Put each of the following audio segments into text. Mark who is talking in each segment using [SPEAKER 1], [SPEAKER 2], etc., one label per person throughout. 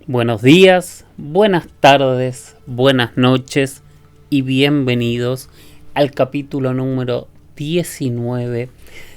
[SPEAKER 1] Buenos días, buenas tardes, buenas noches y bienvenidos al capítulo número 19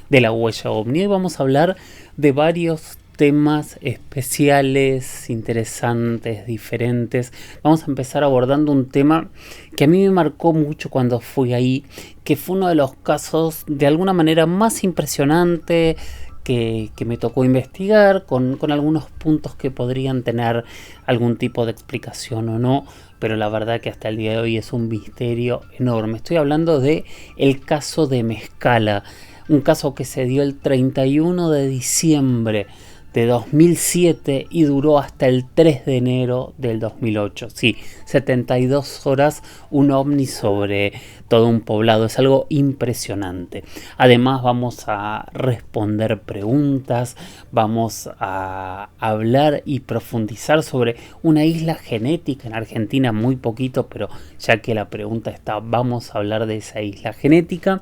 [SPEAKER 1] de La Huella OVNI. Hoy vamos a hablar de varios temas especiales, interesantes, diferentes. Vamos a empezar abordando un tema que a mí me marcó mucho cuando fui ahí, que fue uno de los casos de alguna manera más impresionante que me tocó investigar, con algunos puntos que podrían tener algún tipo de explicación o no, pero la verdad que hasta el día de hoy es un misterio enorme. Estoy hablando de el caso de Mezcala, un caso que se dio el 31 de diciembre de 2007 y duró hasta el 3 de enero del 2008. Sí, 72 horas, un ovni sobre todo un poblado. Es algo impresionante. Además vamos a responder preguntas, vamos a hablar y profundizar sobre una isla genética en Argentina, muy poquito, pero ya que la pregunta está, vamos a hablar de esa isla genética.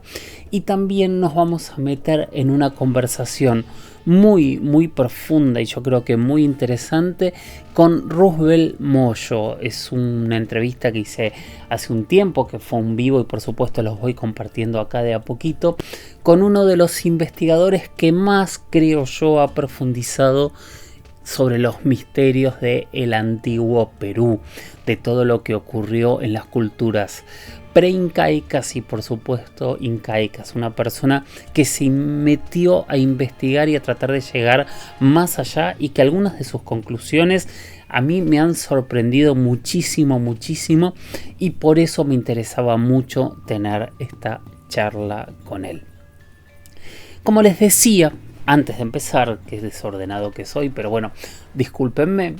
[SPEAKER 1] Y también nos vamos a meter en una conversación muy profunda y yo creo que muy interesante con Roosevelt Moyo. Es una entrevista que hice hace un tiempo, que fue un vivo y por supuesto los voy compartiendo acá de a poquito, con uno de los investigadores que más, creo yo, ha profundizado sobre los misterios del antiguo Perú, de todo lo que ocurrió en las culturas preincaicas y por supuesto incaicas. Una persona que se metió a investigar y a tratar de llegar más allá, y que algunas de sus conclusiones a mí me han sorprendido muchísimo y por eso me interesaba mucho tener esta charla con él. Como les decía antes de empezar, que desordenado que soy, pero bueno, discúlpenme.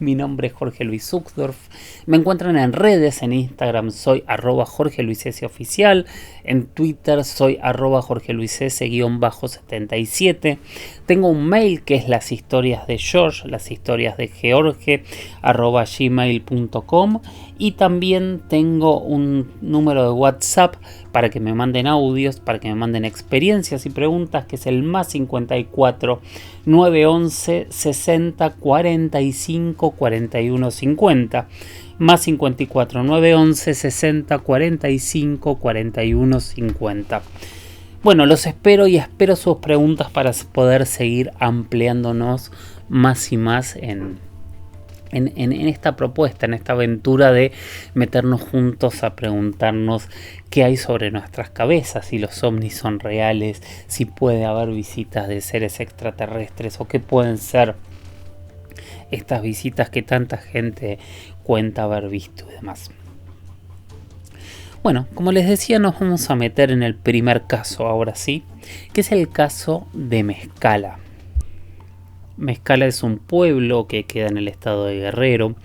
[SPEAKER 1] Mi nombre es Jorge Luis Uxdorf. Me encuentran en redes, en Instagram soy @JorgeLuisS_oficial, en Twitter soy @JorgeLuisS_77. Tengo un mail que es las historias de George, las historias de George, @gmail.com, y también tengo un número de WhatsApp para que me manden audios, para que me manden experiencias y preguntas, que es el +54 911 60 45 41 50, +54 911 60 45 41 50. Bueno, los espero y espero sus preguntas para poder seguir ampliándonos más y más en esta propuesta, en esta aventura de meternos juntos a preguntarnos qué hay sobre nuestras cabezas, si los ovnis son reales, si puede haber visitas de seres extraterrestres o qué pueden ser estas visitas que tanta gente cuenta haber visto y demás. Bueno, como les decía, nos vamos a meter en el primer caso ahora sí, que es el caso de Mezcala. Mezcala es un pueblo que queda en el estado de Guerrero,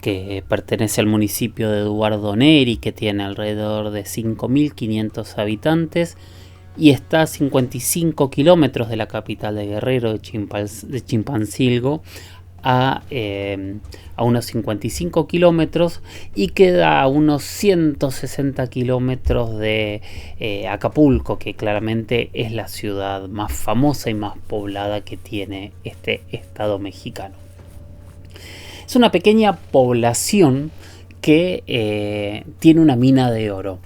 [SPEAKER 1] que pertenece al municipio de Eduardo Neri, que tiene alrededor de 5.500 habitantes y está a 55 kilómetros de la capital de Guerrero, de Chilpancingo, a unos 55 kilómetros, y queda a unos 160 kilómetros de Acapulco, que claramente es la ciudad más famosa y más poblada que tiene este estado mexicano. Es una pequeña población que tiene una mina de oro,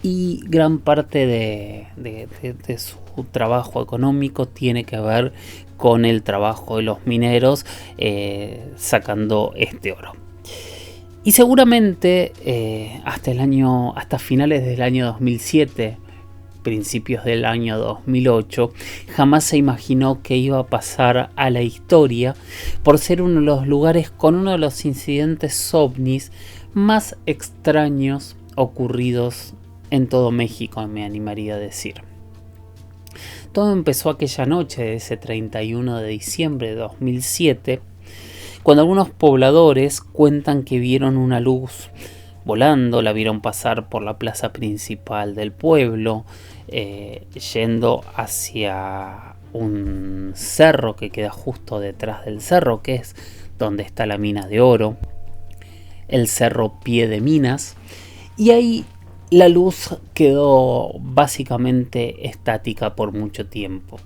[SPEAKER 1] y gran parte de su trabajo económico tiene que ver con el trabajo de los mineros sacando este oro. Y seguramente hasta finales del año 2007, principios del año 2008, jamás se imaginó que iba a pasar a la historia por ser uno de los lugares con uno de los incidentes ovnis más extraños ocurridos en todo México, me animaría a decir. Todo empezó aquella noche de ese 31 de diciembre de 2007, cuando algunos pobladores cuentan que vieron una luz volando, la vieron pasar por la plaza principal del pueblo, yendo hacia un cerro que queda justo detrás del cerro, que es donde está la mina de oro, el cerro Pie de Minas, y ahí la luz quedó básicamente estática por mucho tiempo.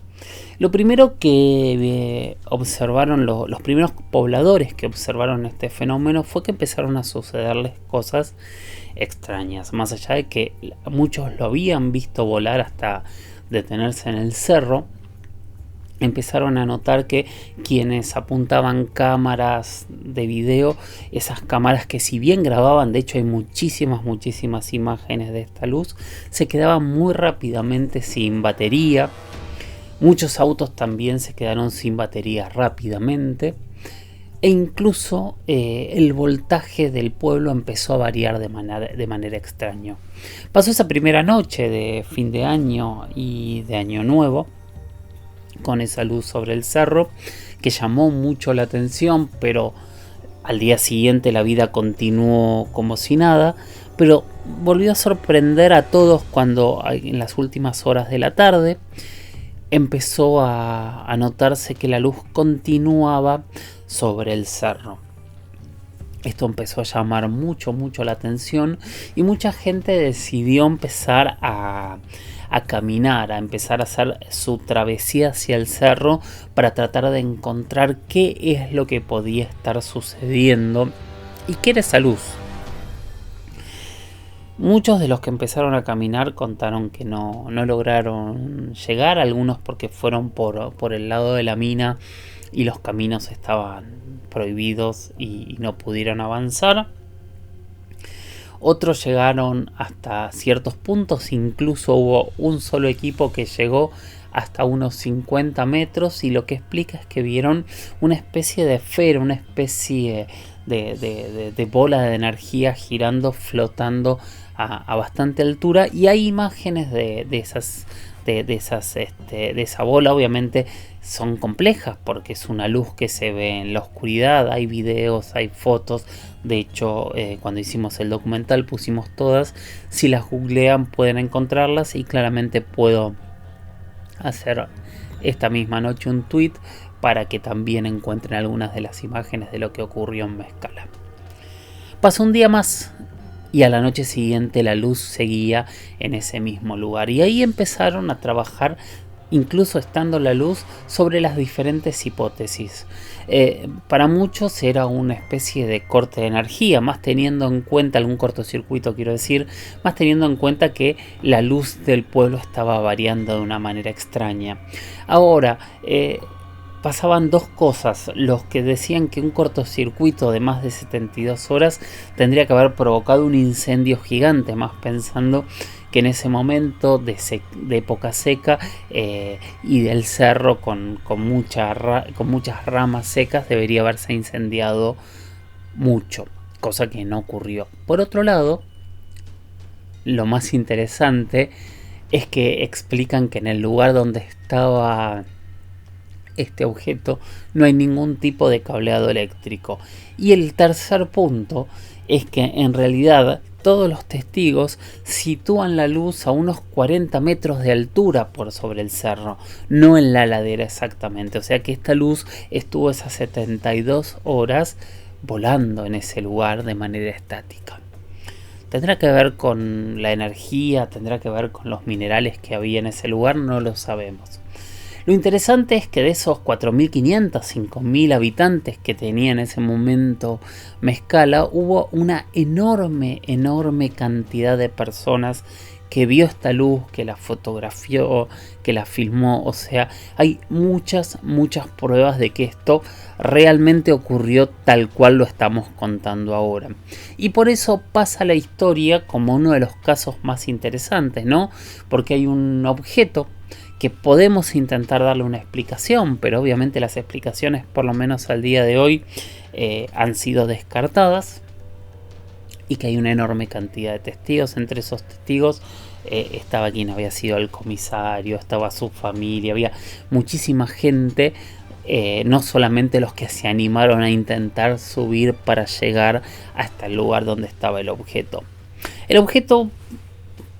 [SPEAKER 1] Lo primero que observaron los primeros pobladores que observaron este fenómeno fue que empezaron a sucederles cosas extrañas. Más allá de que muchos lo habían visto volar hasta detenerse en el cerro, empezaron a notar que quienes apuntaban cámaras de video, esas cámaras que si bien grababan, de hecho hay muchísimas imágenes de esta luz, se quedaban muy rápidamente sin batería. Muchos autos también se quedaron sin batería rápidamente. E incluso el voltaje del pueblo empezó a variar de manera extraña. Pasó esa primera noche de fin de año y de año nuevo con esa luz sobre el cerro que llamó mucho la atención, pero al día siguiente la vida continuó como si nada, pero volvió a sorprender a todos cuando en las últimas horas de la tarde empezó a notarse que la luz continuaba sobre el cerro. Esto empezó a llamar mucho la atención y mucha gente decidió empezar a caminar, a empezar a hacer su travesía hacia el cerro para tratar de encontrar qué es lo que podía estar sucediendo y qué era esa luz. Muchos de los que empezaron a caminar contaron que no lograron llegar, algunos porque fueron por el lado de la mina y los caminos estaban prohibidos y no pudieron avanzar. Otros llegaron hasta ciertos puntos, incluso hubo un solo equipo que llegó hasta unos 50 metros y lo que explica es que vieron una especie de esfera, una especie de bola de energía girando, flotando a bastante altura, y hay imágenes de esa bola. Obviamente son complejas porque es una luz que se ve en la oscuridad, hay videos, hay fotos. De hecho, cuando hicimos el documental pusimos todas. Si las googlean pueden encontrarlas, y claramente puedo hacer esta misma noche un tweet para que también encuentren algunas de las imágenes de lo que ocurrió en Mezcala. Pasó un día más y a la noche siguiente la luz seguía en ese mismo lugar, y ahí empezaron a trabajar, incluso estando la luz, sobre las diferentes hipótesis. Para muchos era una especie de corte de energía, más teniendo en cuenta algún cortocircuito, quiero decir, más teniendo en cuenta que la luz del pueblo estaba variando de una manera extraña. Ahora, pasaban dos cosas. Los que decían que un cortocircuito de más de 72 horas tendría que haber provocado un incendio gigante, más pensando que en ese momento de época seca y del cerro con muchas ramas secas debería haberse incendiado mucho, cosa que no ocurrió. Por otro lado, lo más interesante es que explican que en el lugar donde estaba este objeto no hay ningún tipo de cableado eléctrico. Y el tercer punto es que en realidad todos los testigos sitúan la luz a unos 40 metros de altura por sobre el cerro, no en la ladera exactamente. O sea que esta luz estuvo esas 72 horas volando en ese lugar de manera estática. ¿Tendrá que ver con la energía? ¿Tendrá que ver con los minerales que había en ese lugar? No lo sabemos. Lo interesante es que de esos 4.500, 5.000 habitantes que tenía en ese momento Mezcala, hubo una enorme cantidad de personas que vio esta luz, que la fotografió, que la filmó. O sea, hay muchas pruebas de que esto realmente ocurrió tal cual lo estamos contando ahora. Y por eso pasa la historia como uno de los casos más interesantes, ¿no? Porque hay un objeto que podemos intentar darle una explicación, pero obviamente las explicaciones, por lo menos al día de hoy, han sido descartadas, y que hay una enorme cantidad de testigos. Entre esos testigos estaba quien había sido el comisario, estaba su familia, había muchísima gente, no solamente los que se animaron a intentar subir para llegar hasta el lugar donde estaba el objeto. El objeto,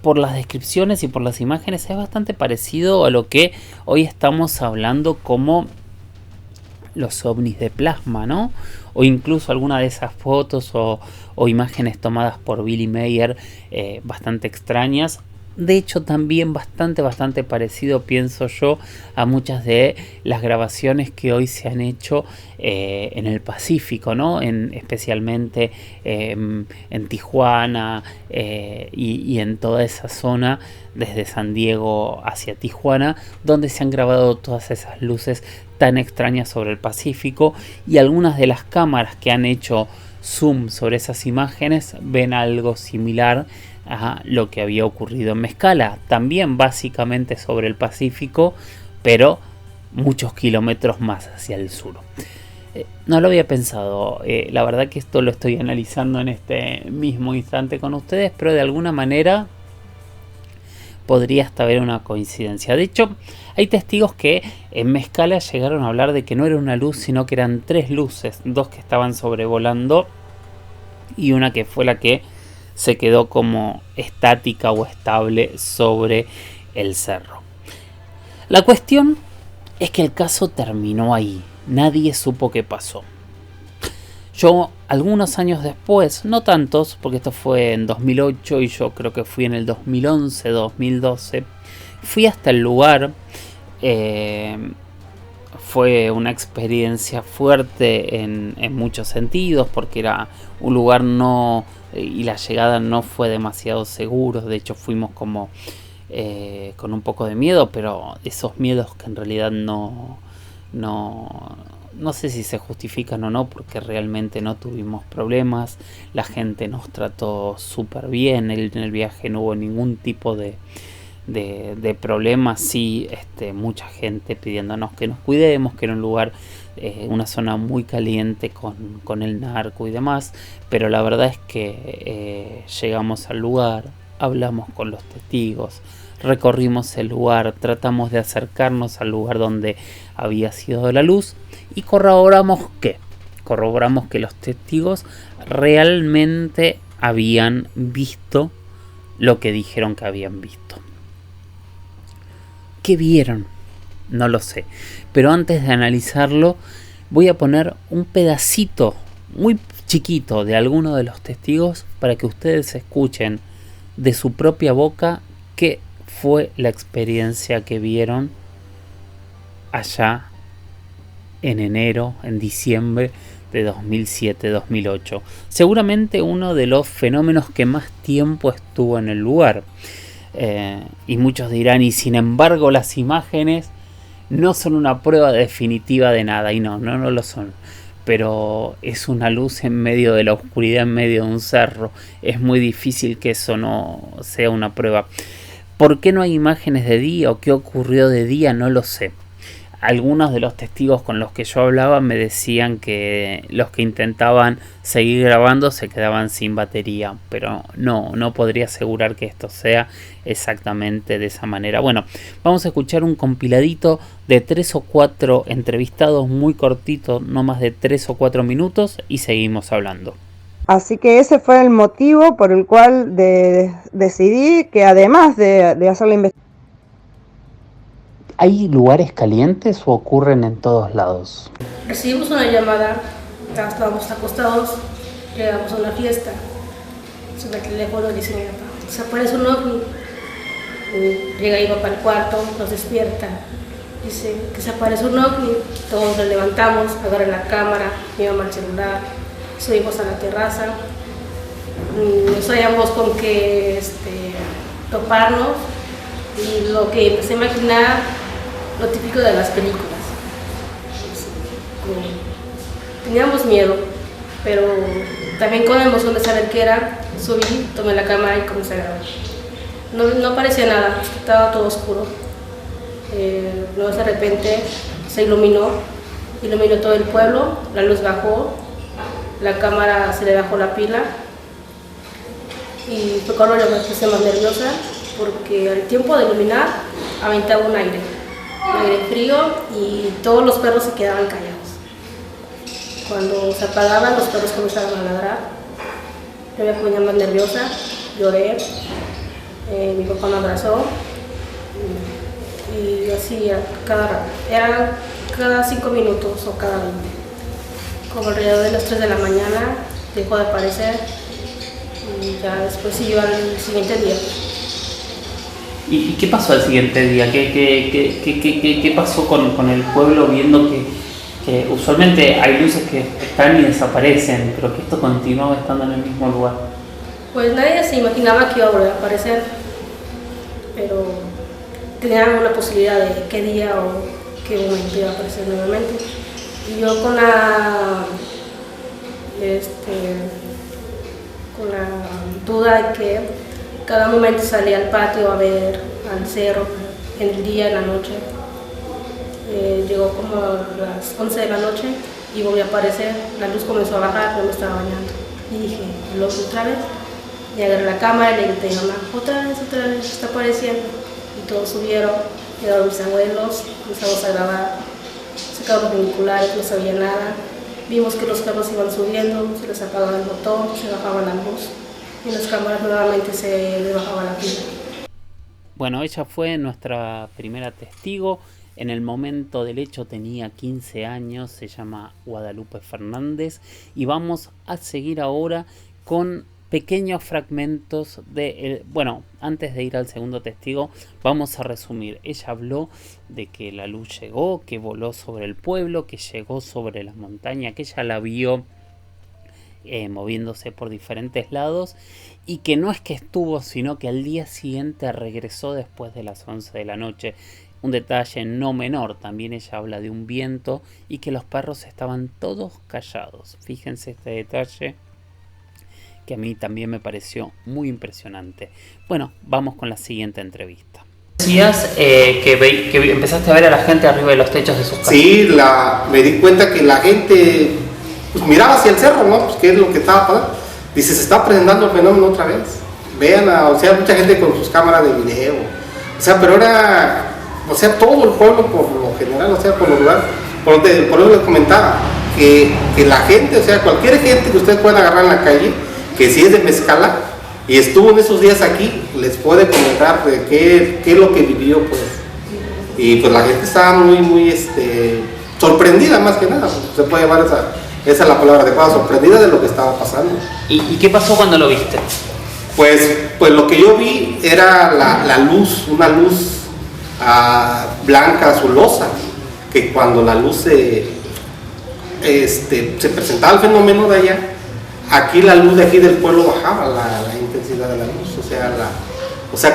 [SPEAKER 1] por las descripciones y por las imágenes, es bastante parecido a lo que hoy estamos hablando como los ovnis de plasma, ¿no? O incluso alguna de esas fotos o imágenes tomadas por Billy Mayer, bastante extrañas, de hecho también bastante parecido, pienso yo, a muchas de las grabaciones que hoy se han hecho en el Pacífico, ¿no? Especialmente en Tijuana y en toda esa zona desde San Diego hacia Tijuana, donde se han grabado todas esas luces tan extrañas sobre el Pacífico, y algunas de las cámaras que han hecho zoom sobre esas imágenes ven algo similar a lo que había ocurrido en Mezcala, también básicamente sobre el Pacífico, pero muchos kilómetros más hacia el sur. No lo había pensado, la verdad que esto lo estoy analizando en este mismo instante con ustedes, pero de alguna manera podría hasta haber una coincidencia. De hecho, hay testigos que en Mezcala llegaron a hablar de que no era una luz, sino que eran 3 luces, 2 que estaban sobrevolando y una que fue la que se quedó como estática o estable sobre el cerro. La cuestión es que el caso terminó ahí. Nadie supo qué pasó. Yo, algunos años después, no tantos, porque esto fue en 2008 y yo creo que fui en el 2011, 2012, fui hasta el lugar. Fue una experiencia fuerte en muchos sentidos, porque era un lugar y la llegada no fue demasiado seguro. De hecho fuimos como con un poco de miedo, pero esos miedos que en realidad no sé si se justifican o no, porque realmente no tuvimos problemas. La gente nos trató súper bien, en el viaje no hubo ningún tipo de problemas. Sí, mucha gente pidiéndonos que nos cuidemos, que era un lugar, una zona muy caliente con el narco y demás, pero la verdad es que llegamos al lugar, hablamos con los testigos, recorrimos el lugar, tratamos de acercarnos al lugar donde había sido la luz y corroboramos que los testigos realmente habían visto lo que dijeron que habían visto. ¿Qué vieron? No lo sé. Pero antes de analizarlo, voy a poner un pedacito muy chiquito de alguno de los testigos para que ustedes escuchen de su propia boca qué fue la experiencia que vieron allá en enero, en diciembre de 2007-2008. Seguramente uno de los fenómenos que más tiempo estuvo en el lugar. Y muchos dirán, y sin embargo las imágenes no son una prueba definitiva de nada, y no lo son, pero es una luz en medio de la oscuridad, en medio de un cerro. Es muy difícil que eso no sea una prueba. ¿Por qué no hay imágenes de día o qué ocurrió de día? No lo sé. Algunos de los testigos con los que yo hablaba me decían que los que intentaban seguir grabando se quedaban sin batería, pero no podría asegurar que esto sea exactamente de esa manera. Bueno, vamos a escuchar un compiladito de 3 o 4 entrevistados muy cortitos, no más de 3 o 4 minutos, y seguimos hablando.
[SPEAKER 2] Así que ese fue el motivo por el cual decidí que además de hacer la investigación.
[SPEAKER 1] ¿Hay lugares calientes o ocurren en todos lados?
[SPEAKER 3] Recibimos una llamada, estábamos acostados, llegamos a una fiesta. Suena el teléfono y dice mi papá, se aparece un ovni. Llega mi papá al cuarto, nos despierta. Dice que se aparece un ovni. Todos nos levantamos, agarran la cámara, mi mamá el celular, subimos a la terraza. No sabíamos con qué toparnos, y lo que empecé a imaginar, lo típico de las películas. Teníamos miedo, pero también con la emoción de saber qué era, subí, tomé la cámara y comencé a grabar. No parecía nada, estaba todo oscuro. Luego de repente se iluminó todo el pueblo, la luz bajó, la cámara se le bajó la pila y fue cuando yo me puse más nerviosa, porque al tiempo de iluminar aventaba un aire frío y todos los perros se quedaban callados. Cuando se apagaban, los perros comenzaban a ladrar. Yo me ponía más nerviosa, lloré, mi papá me abrazó y así eran cada 5 minutos o cada 20. Como alrededor de las 3 de la mañana dejó de aparecer y ya después siguió al siguiente día.
[SPEAKER 1] ¿Y qué pasó al siguiente día? ¿Qué pasó con el pueblo viendo que usualmente hay luces que están y desaparecen, pero que esto continuaba estando en el mismo lugar?
[SPEAKER 3] Pues nadie se imaginaba que iba a volver a aparecer, pero tenían una posibilidad de qué día o qué momento iba a aparecer nuevamente. Y yo con la duda de que cada momento salía al patio a ver al cerro, en el día, en la noche. Llegó como a las 11 de la noche y volvió a aparecer. La luz comenzó a bajar, yo me estaba bañando. Y dije, loco, otra vez. Y agarré la cámara y le grité a mi mamá, otra vez, está apareciendo. Y todos subieron, llegaron mis abuelos, empezamos a grabar, sacaron los binoculares, no sabía nada. Vimos que los carros iban subiendo, se les apagaba el motor, se bajaba la luz. Y en las cámaras nuevamente se le bajaba la pila.
[SPEAKER 1] Bueno, ella fue nuestra primera testigo. En el momento del hecho tenía 15 años, se llama Guadalupe Fernández. Y vamos a seguir ahora con pequeños fragmentos de... Bueno, antes de ir al segundo testigo, vamos a resumir. Ella habló de que la luz llegó, que voló sobre el pueblo, que llegó sobre la montaña, que ella la vio moviéndose por diferentes lados y que no es que estuvo, sino que al día siguiente regresó después de las 11 de la noche. Un detalle no menor, también ella habla de un viento y que los perros estaban todos callados. Fíjense este detalle que a mí también me pareció muy impresionante. Bueno, vamos con la siguiente entrevista. Decías que empezaste a ver a la gente arriba de los techos de sus casas.
[SPEAKER 4] Sí, me di cuenta que la gente pues, miraba hacia el cerro, ¿no? Pues qué es lo que estaba pasando. Dice, se está presentando el fenómeno otra vez. Vean, mucha gente con sus cámaras de video. Pero era, todo el pueblo por lo general, por lo lugar, por eso les comentaba, que la gente, cualquier gente que ustedes puedan agarrar en la calle, que si es de Mezcala y estuvo en esos días aquí, les puede comentar de qué es lo que vivió, pues. Y pues la gente estaba muy sorprendida más que nada, pues, se puede llamar esa es la palabra adecuada, sorprendida de lo que estaba pasando.
[SPEAKER 1] ¿Y qué pasó cuando lo viste?
[SPEAKER 4] Pues lo que yo vi era la luz, una luz blanca, azulosa, que cuando la luz se presentaba el fenómeno de allá, aquí la luz de aquí del pueblo bajaba la intensidad de la luz,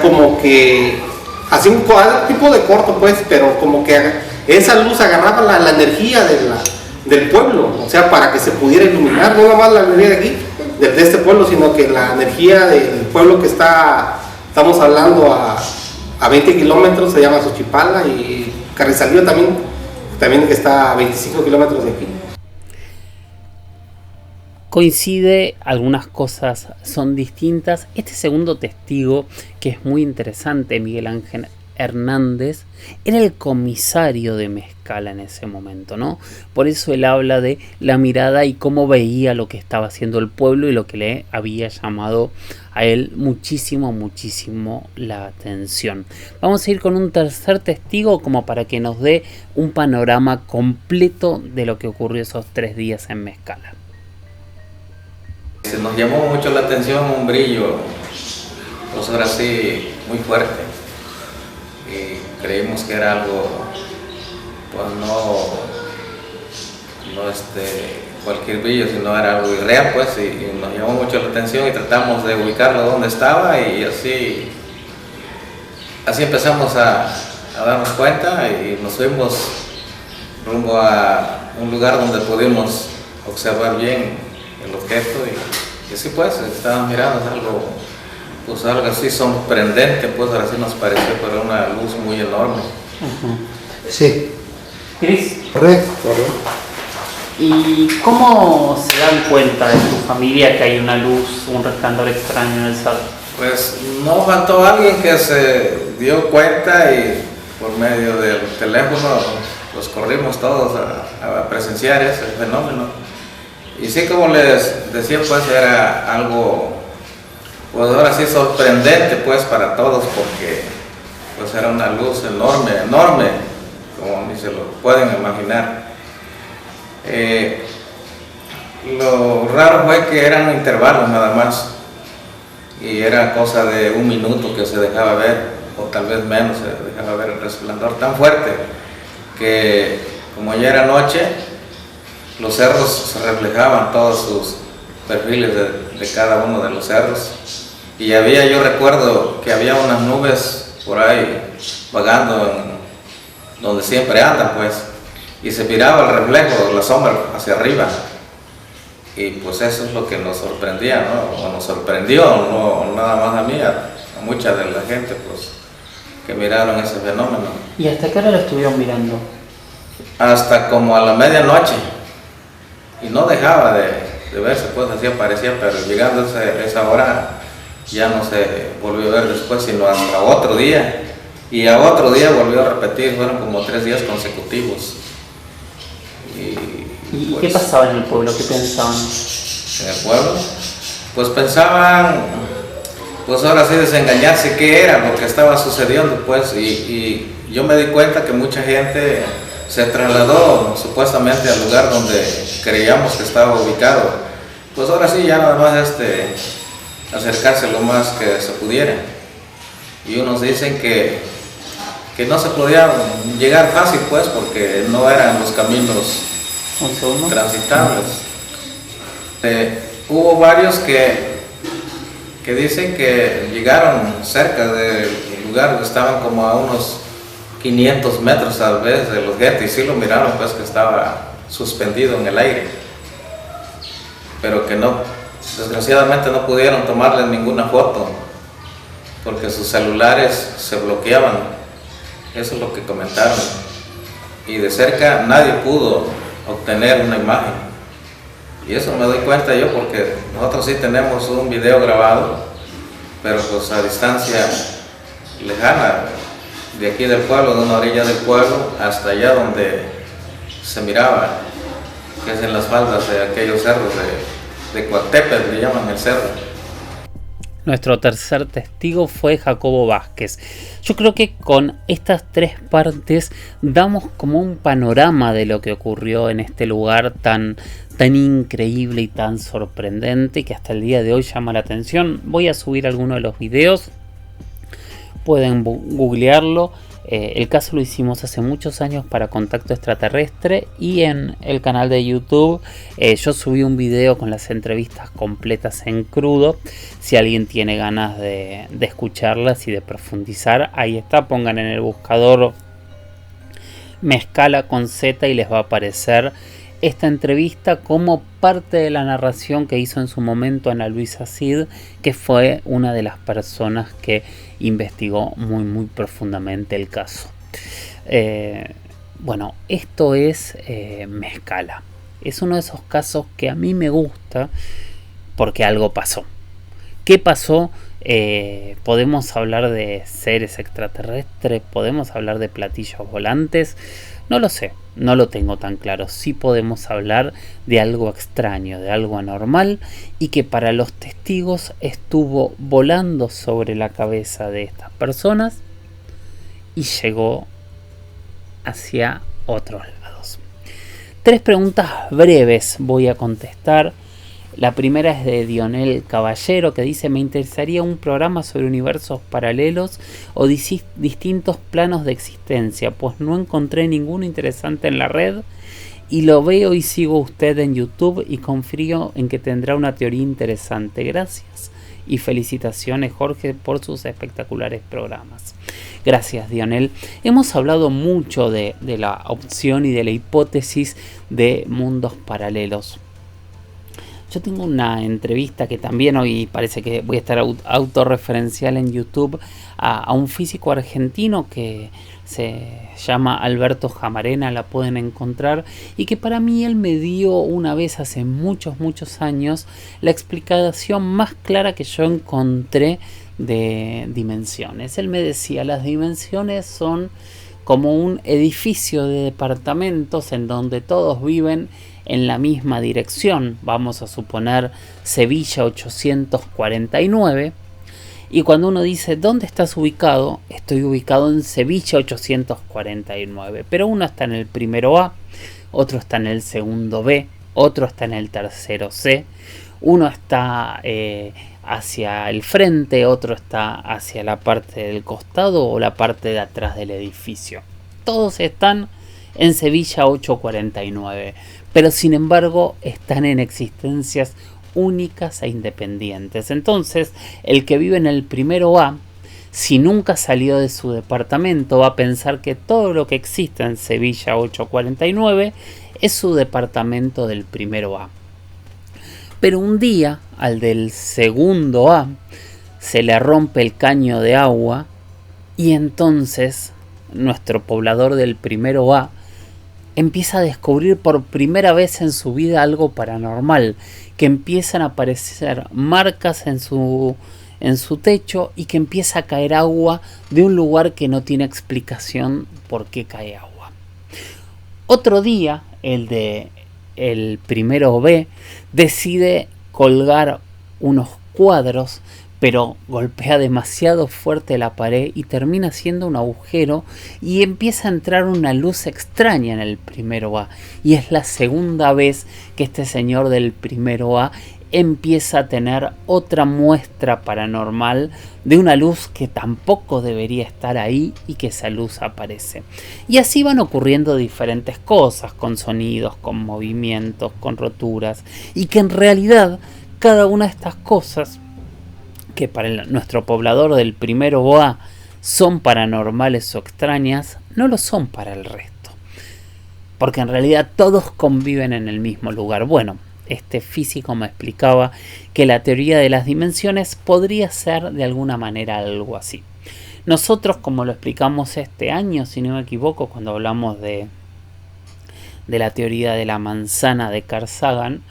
[SPEAKER 4] como que hacía un tipo de corto, pues, pero como que esa luz agarraba la energía del pueblo, para que se pudiera iluminar, no nomás la energía de aquí, de este pueblo, sino que la energía del pueblo que estamos hablando a 20 kilómetros, se llama Xochipala, y Carrizalillo también que está a 25 kilómetros de aquí.
[SPEAKER 1] Coincide, algunas cosas son distintas. Este segundo testigo, que es muy interesante, Miguel Ángel Hernández, era el comisario de Mezcala en ese momento, ¿no? Por eso él habla de la mirada y cómo veía lo que estaba haciendo el pueblo y lo que le había llamado a él muchísimo la atención. Vamos a ir con un tercer testigo como para que nos dé un panorama completo de lo que ocurrió esos 3 días en Mezcala.
[SPEAKER 5] Se nos llamó mucho la atención un brillo, pues ahora sí, muy fuerte. Y creímos que era algo, pues no cualquier brillo, sino era algo irreal, pues, y nos llamó mucho la atención y tratamos de ubicarlo donde estaba y así empezamos a darnos cuenta y nos fuimos rumbo a un lugar donde pudimos observar bien el objeto y así pues estábamos mirando algo así sorprendente, pues ahora sí nos pareció, pero una luz muy enorme.
[SPEAKER 4] Sí.
[SPEAKER 1] ¿Cris?
[SPEAKER 4] Correcto.
[SPEAKER 1] ¿Y cómo se dan cuenta de tu familia que hay una luz, un resplandor extraño en el cerro?
[SPEAKER 5] Pues no faltó alguien que se dio cuenta y por medio del teléfono pues corrimos todos a presenciar ese fenómeno. Y sí, como les decía, pues era algo, pues ahora sí sorprendente pues para todos, porque pues era una luz enorme, como ni se lo pueden imaginar. Lo raro fue que eran intervalos nada más, y era cosa de 1 minuto que se dejaba ver, o tal vez menos, se dejaba ver el resplandor tan fuerte que como ya era noche, los cerros se reflejaban todos sus perfiles de cada uno de los cerros, y yo recuerdo que había unas nubes por ahí vagando donde siempre andan, pues, y se miraba el reflejo, la sombra hacia arriba, y pues eso es lo que nos sorprendía, ¿no? O nos sorprendió, no nada más a mí, a mucha de la gente, pues, que miraron ese fenómeno.
[SPEAKER 1] ¿Y hasta qué hora lo estuvieron mirando?
[SPEAKER 5] Hasta como a la medianoche, y no dejaba de verse, pues así aparecía, pero llegando a esa hora ya no se volvió a ver después, sino hasta otro día, y a otro día volvió a repetir. Fueron como 3 días consecutivos.
[SPEAKER 1] ¿Y
[SPEAKER 5] pues,
[SPEAKER 1] qué pasaba en el pueblo? ¿Qué pensaban?
[SPEAKER 5] En el pueblo, pues pensaban, pues ahora sí desengañarse qué era lo que estaba sucediendo, pues, y yo me di cuenta que mucha gente se trasladó supuestamente al lugar donde creíamos que estaba ubicado. Pues ahora sí, ya nada más acercarse lo más que se pudiera. Y unos dicen que no se podía llegar fácil, pues, porque no eran los caminos transitables. Hubo varios que dicen que llegaron cerca del lugar, estaban como a unos 500 metros tal vez de los guetos, y sí lo miraron, pues, que estaba suspendido en el aire, pero que no, desgraciadamente no pudieron tomarle ninguna foto porque sus celulares se bloqueaban. Eso es lo que comentaron, y de cerca nadie pudo obtener una imagen, y eso me doy cuenta yo porque nosotros sí tenemos un video grabado, pero pues a distancia lejana, de aquí del pueblo, de una orilla del pueblo hasta allá donde se miraba, que es en las faldas de aquellos cerros de Coatepec, le llaman el cerro.
[SPEAKER 1] Nuestro tercer testigo fue Jacobo Vázquez. Yo creo que con estas 3 partes damos como un panorama de lo que ocurrió en este lugar tan increíble y tan sorprendente, que hasta el día de hoy llama la atención. Voy a subir algunos de los videos, pueden googlearlo. El caso lo hicimos hace muchos años para Contacto Extraterrestre, y en el canal de YouTube yo subí un video con las entrevistas completas en crudo. Si alguien tiene ganas de escucharlas y de profundizar, ahí está, pongan en el buscador Mezcala con Z y les va a aparecer esta entrevista como parte de la narración que hizo en su momento Ana Luisa Cid, que fue una de las personas que investigó muy profundamente el caso. Bueno, esto es Mezcala. Es uno de esos casos que a mí me gusta porque algo pasó. ¿Qué pasó? Podemos hablar de seres extraterrestres, podemos hablar de platillos volantes. No lo sé, no lo tengo tan claro. Sí podemos hablar de algo extraño, de algo anormal, y que para los testigos estuvo volando sobre la cabeza de estas personas y llegó hacia otros lados. 3 preguntas breves voy a contestar. La primera es de Dionel Caballero, que dice: me interesaría un programa sobre universos paralelos o distintos planos de existencia, pues no encontré ninguno interesante en la red, y lo veo y sigo a usted en YouTube y confío en que tendrá una teoría interesante. Gracias y felicitaciones, Jorge, por sus espectaculares programas. Gracias, Dionel. Hemos hablado mucho de la opción y de la hipótesis de mundos paralelos. Yo tengo una entrevista que también hoy parece que voy a estar autorreferencial en YouTube a un físico argentino que se llama Alberto Jamarena, la pueden encontrar, y que para mí él me dio una vez hace muchos años la explicación más clara que yo encontré de dimensiones. Él me decía: las dimensiones son como un edificio de departamentos en donde todos viven en la misma dirección. Vamos a suponer Sevilla 849, y cuando uno dice ¿dónde estás ubicado? Estoy ubicado en Sevilla 849, pero uno está en el primero A, otro está en el segundo B, otro está en el tercero C, uno está hacia el frente, otro está hacia la parte del costado o la parte de atrás del edificio. Todos están en Sevilla 849, pero sin embargo están en existencias únicas e independientes. Entonces, el que vive en el primero A, si nunca salió de su departamento, va a pensar que todo lo que existe en Sevilla 849 es su departamento del primero A. Pero un día, al del segundo A, se le rompe el caño de agua y entonces nuestro poblador del primero A empieza a descubrir por primera vez en su vida algo paranormal, que empiezan a aparecer marcas en su techo y que empieza a caer agua de un lugar que no tiene explicación por qué cae agua. Otro día, el primero B decide colgar unos cuadros, pero golpea demasiado fuerte la pared y termina haciendo un agujero y empieza a entrar una luz extraña en el primero A. Y es la segunda vez que este señor del primero A empieza a tener otra muestra paranormal de una luz que tampoco debería estar ahí y que esa luz aparece. Y así van ocurriendo diferentes cosas, con sonidos, con movimientos, con roturas, y que en realidad cada una de estas cosas que para nuestro poblador del primero A son paranormales o extrañas, no lo son para el resto. Porque en realidad todos conviven en el mismo lugar. Bueno, este físico me explicaba que la teoría de las dimensiones podría ser de alguna manera algo así. Nosotros, como lo explicamos este año, si no me equivoco, cuando hablamos de la teoría de la manzana de Carl Sagan,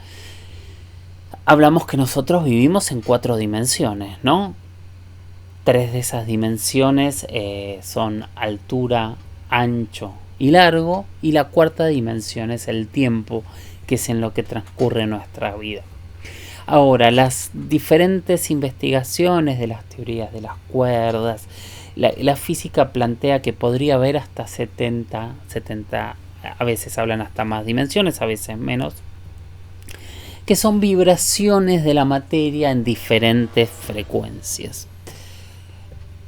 [SPEAKER 1] hablamos que nosotros vivimos en 4 dimensiones, ¿no? 3 de esas dimensiones son altura, ancho y largo, y la 4ª dimensión es el tiempo, que es en lo que transcurre nuestra vida. Ahora, las diferentes investigaciones de las teorías de las cuerdas, la física plantea que podría haber hasta 70, a veces hablan hasta más dimensiones, a veces menos, que son vibraciones de la materia en diferentes frecuencias.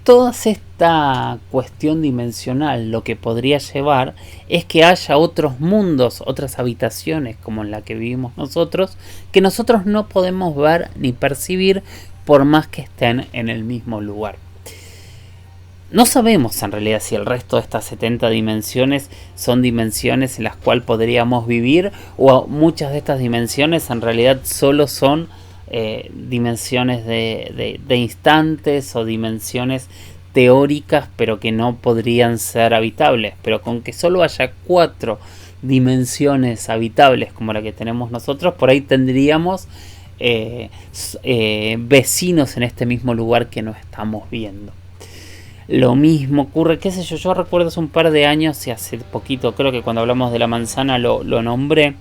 [SPEAKER 1] Toda esta cuestión dimensional lo que podría llevar es que haya otros mundos, otras habitaciones como en la que vivimos nosotros, que nosotros no podemos ver ni percibir por más que estén en el mismo lugar. No sabemos en realidad si el resto de estas 70 dimensiones son dimensiones en las cuales podríamos vivir, o muchas de estas dimensiones en realidad solo son dimensiones de instantes o dimensiones teóricas, pero que no podrían ser habitables. Pero con que solo haya 4 dimensiones habitables como la que tenemos nosotros, por ahí tendríamos vecinos en este mismo lugar que no estamos viendo. Lo mismo ocurre, qué sé yo, yo recuerdo hace un par de años y hace poquito, creo que cuando hablamos de la manzana lo nombré,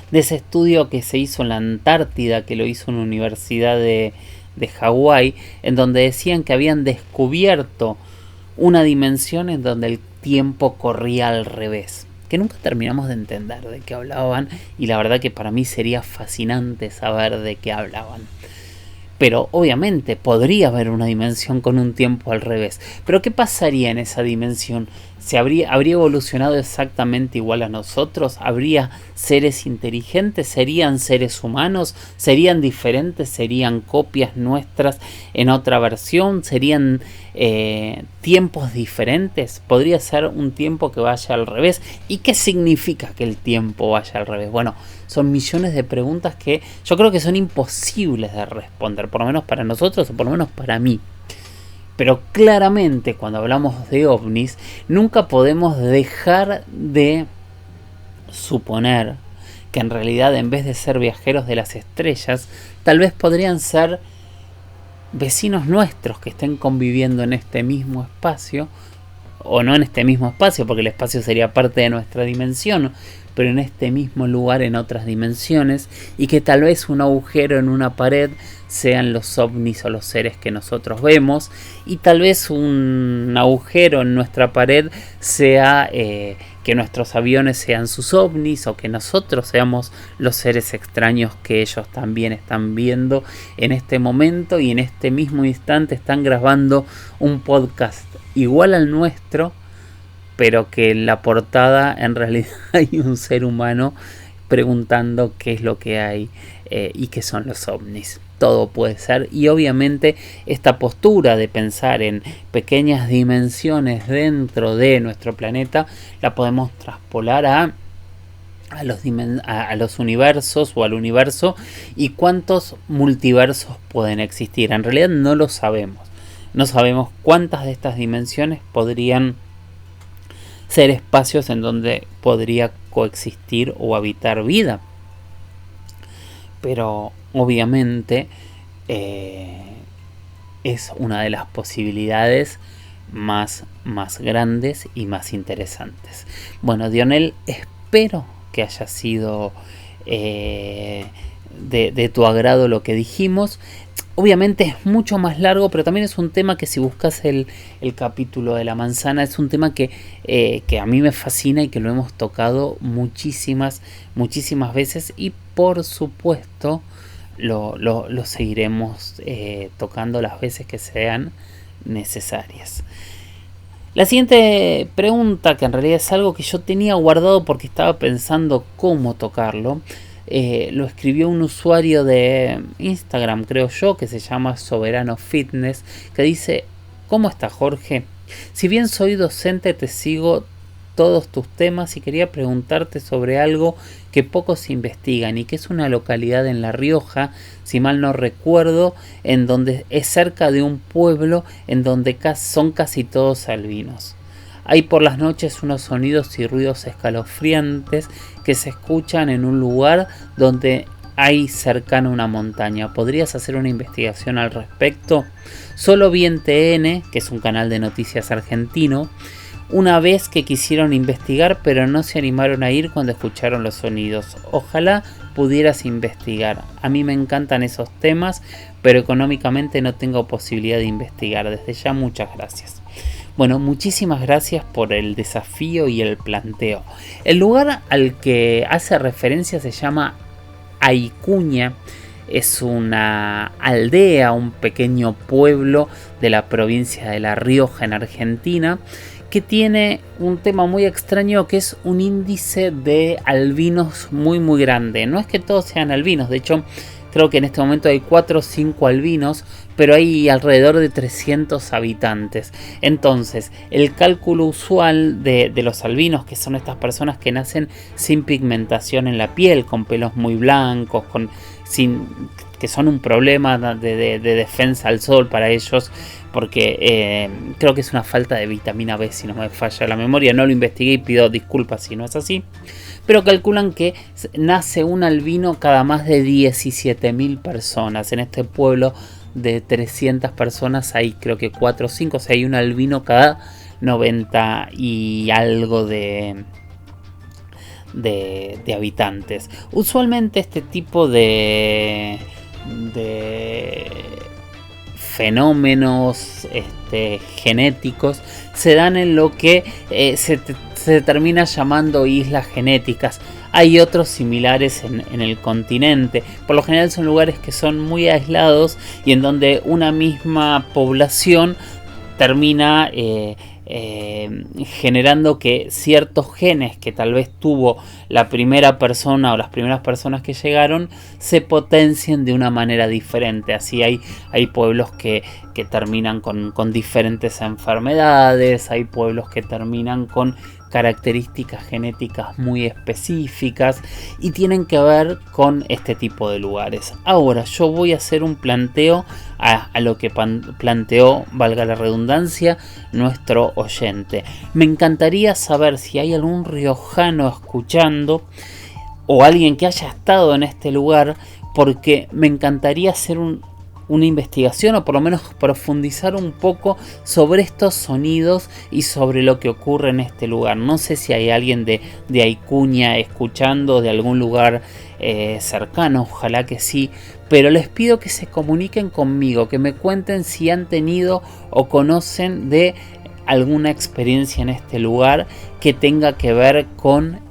[SPEAKER 1] de ese estudio que se hizo en la Antártida, que lo hizo una universidad de Hawái, en donde decían que habían descubierto una dimensión en donde el tiempo corría al revés, que nunca terminamos de entender de qué hablaban, y la verdad que para mí sería fascinante saber de qué hablaban. Pero obviamente podría haber una dimensión con un tiempo al revés. Pero ¿qué pasaría en esa dimensión? ¿Habría evolucionado exactamente igual a nosotros? ¿Habría seres inteligentes? ¿Serían seres humanos? ¿Serían diferentes? ¿Serían copias nuestras en otra versión? ¿Serían tiempos diferentes? ¿Podría ser un tiempo que vaya al revés? ¿Y qué significa que el tiempo vaya al revés? Bueno, son millones de preguntas que yo creo que son imposibles de responder, por lo menos para nosotros o por lo menos para mí. Pero claramente cuando hablamos de ovnis, nunca podemos dejar de suponer que en realidad, en vez de ser viajeros de las estrellas, tal vez podrían ser vecinos nuestros que estén conviviendo en este mismo espacio, o no en este mismo espacio, porque el espacio sería parte de nuestra dimensión, pero en este mismo lugar en otras dimensiones, y que tal vez un agujero en una pared sean los ovnis o los seres que nosotros vemos, y tal vez un agujero en nuestra pared sea que que nuestros aviones sean sus ovnis o que nosotros seamos los seres extraños que ellos también están viendo en este momento, y en este mismo instante están grabando un podcast igual al nuestro, pero que en la portada en realidad hay un ser humano preguntando qué es lo que hay y qué son los ovnis. Todo puede ser, y obviamente esta postura de pensar en pequeñas dimensiones dentro de nuestro planeta la podemos traspolar a los universos o al universo, y cuántos multiversos pueden existir. En realidad no lo sabemos. No sabemos cuántas de estas dimensiones podrían ser espacios en donde podría coexistir o habitar vida. Pero obviamente es una de las posibilidades más grandes y más interesantes. Bueno, Dionel, espero que haya sido de tu agrado lo que dijimos. Obviamente es mucho más largo, pero también es un tema que, si buscas el capítulo de la manzana, es un tema que a mí me fascina y que lo hemos tocado muchísimas veces, y por supuesto lo seguiremos tocando las veces que sean necesarias. La siguiente pregunta, que en realidad es algo que yo tenía guardado porque estaba pensando cómo tocarlo, lo escribió un usuario de Instagram, creo yo, que se llama Soberano Fitness, que dice: ¿cómo estás, Jorge? Si bien soy docente, te sigo todos tus temas y quería preguntarte sobre algo que pocos investigan y que es una localidad en La Rioja, si mal no recuerdo, en donde es cerca de un pueblo en donde son casi todos albinos. Hay por las noches unos sonidos y ruidos escalofriantes que se escuchan en un lugar donde hay cercano una montaña. ¿Podrías hacer una investigación al respecto? Solo vi en TN, que es un canal de noticias argentino, una vez que quisieron investigar, pero no se animaron a ir cuando escucharon los sonidos. Ojalá pudieras investigar. A mí me encantan esos temas, pero económicamente no tengo posibilidad de investigar. Desde ya, muchas gracias. Bueno, muchísimas gracias por el desafío y el planteo. El lugar al que hace referencia se llama Aicuña. Es una aldea, un pequeño pueblo de la provincia de La Rioja, en Argentina, que tiene un tema muy extraño, que es un índice de albinos muy grande. No es que todos sean albinos, de hecho creo que en este momento hay 4 o 5 albinos, pero hay alrededor de 300 habitantes. Entonces, el cálculo usual de los albinos, que son estas personas que nacen sin pigmentación en la piel, con pelos muy blancos, que son un problema de defensa al sol para ellos, porque creo que es una falta de vitamina B, si no me falla la memoria. No lo investigué y pido disculpas si no es así, pero calculan que nace un albino cada más de 17.000 personas. En este pueblo de 300 personas hay creo que 4 o 5, o sea, hay un albino cada 90 y algo de habitantes. Usualmente este tipo de fenómenos genéticos se dan en lo que se termina llamando islas genéticas. Hay otros similares en el continente. Por lo general son lugares que son muy aislados y en donde una misma población termina generando que ciertos genes que tal vez tuvo la primera persona o las primeras personas que llegaron se potencien de una manera diferente. Así hay pueblos que terminan con diferentes enfermedades, hay pueblos que terminan con características genéticas muy específicas y tienen que ver con este tipo de lugares. Ahora yo voy a hacer un planteo a lo que planteó, valga la redundancia, nuestro oyente. Me encantaría saber si hay algún riojano escuchando o alguien que haya estado en este lugar, porque me encantaría hacer una investigación o por lo menos profundizar un poco sobre estos sonidos y sobre lo que ocurre en este lugar. No sé si hay alguien de Aicuña escuchando, de algún lugar cercano, ojalá que sí, pero les pido que se comuniquen conmigo, que me cuenten si han tenido o conocen de alguna experiencia en este lugar que tenga que ver con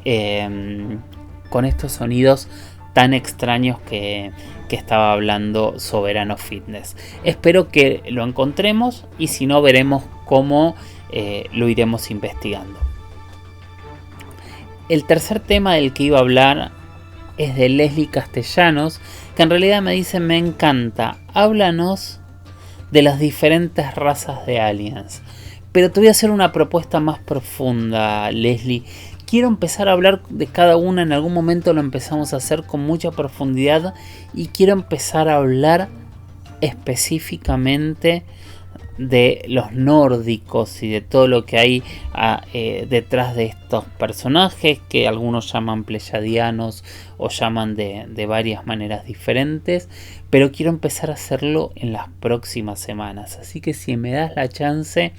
[SPEAKER 1] estos sonidos tan extraños que estaba hablando Soberano Fitness. Espero que lo encontremos y si no veremos cómo lo iremos investigando. El tercer tema del que iba a hablar es de Leslie Castellanos, que en realidad me dice: me encanta, háblanos de las diferentes razas de aliens. Pero te voy a hacer una propuesta más profunda, Leslie. Quiero empezar a hablar de cada una, en algún momento lo empezamos a hacer con mucha profundidad y quiero empezar a hablar específicamente de los nórdicos y de todo lo que hay detrás de estos personajes que algunos llaman pleyadianos o llaman de varias maneras diferentes, pero quiero empezar a hacerlo en las próximas semanas. Así que si me das la chance,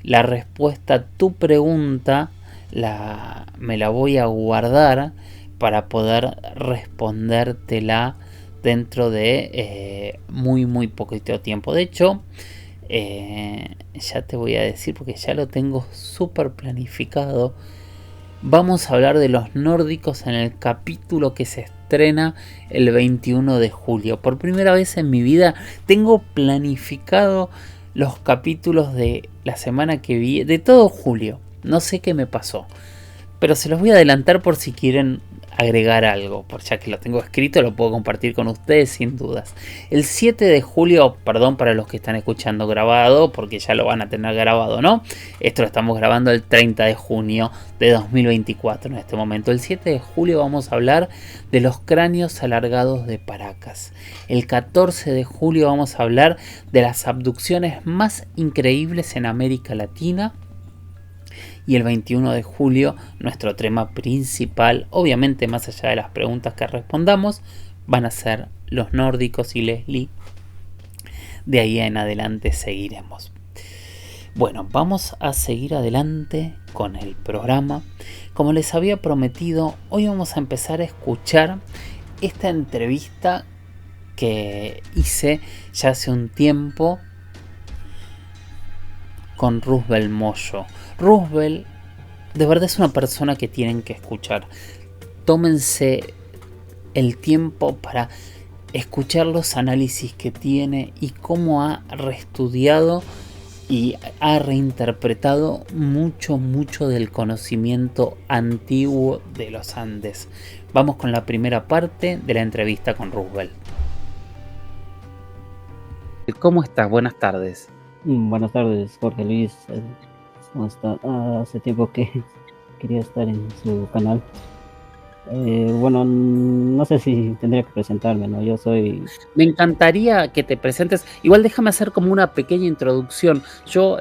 [SPEAKER 1] la respuesta a tu pregunta me la voy a guardar para poder respondértela dentro de muy poquito tiempo. De hecho, ya te voy a decir, porque ya lo tengo súper planificado. Vamos a hablar de los nórdicos en el capítulo que se estrena el 21 de julio. Por primera vez en mi vida tengo planificado los capítulos de la semana que viene, de todo julio. No sé qué me pasó, pero se los voy a adelantar por si quieren agregar algo, por ya que lo tengo escrito, lo puedo compartir con ustedes sin dudas. El 7 de julio, perdón para los que están escuchando grabado, porque ya lo van a tener grabado, ¿no? Esto lo estamos grabando el 30 de junio de 2024 en este momento. El 7 de julio vamos a hablar de los cráneos alargados de Paracas. El 14 de julio vamos a hablar de las abducciones más increíbles en América Latina. Y el 21 de julio, nuestro tema principal, obviamente más allá de las preguntas que respondamos, van a ser los nórdicos y Leslie. De ahí en adelante seguiremos. Bueno, vamos a seguir adelante con el programa. Como les había prometido, hoy vamos a empezar a escuchar esta entrevista que hice ya hace un tiempo con Roosevelt Moyo. Roosevelt de verdad es una persona que tienen que escuchar. Tómense el tiempo para escuchar los análisis que tiene y cómo ha reestudiado y ha reinterpretado mucho del conocimiento antiguo de los Andes. Vamos con la primera parte de la entrevista con Roosevelt. ¿Cómo estás? Buenas tardes.
[SPEAKER 6] Buenas tardes, Jorge Luis. ¿Cómo está? Hace tiempo que quería estar en su canal. Bueno, no sé si tendría que presentarme, ¿no?
[SPEAKER 1] Me encantaría que te presentes. Igual déjame hacer como una pequeña introducción. Yo,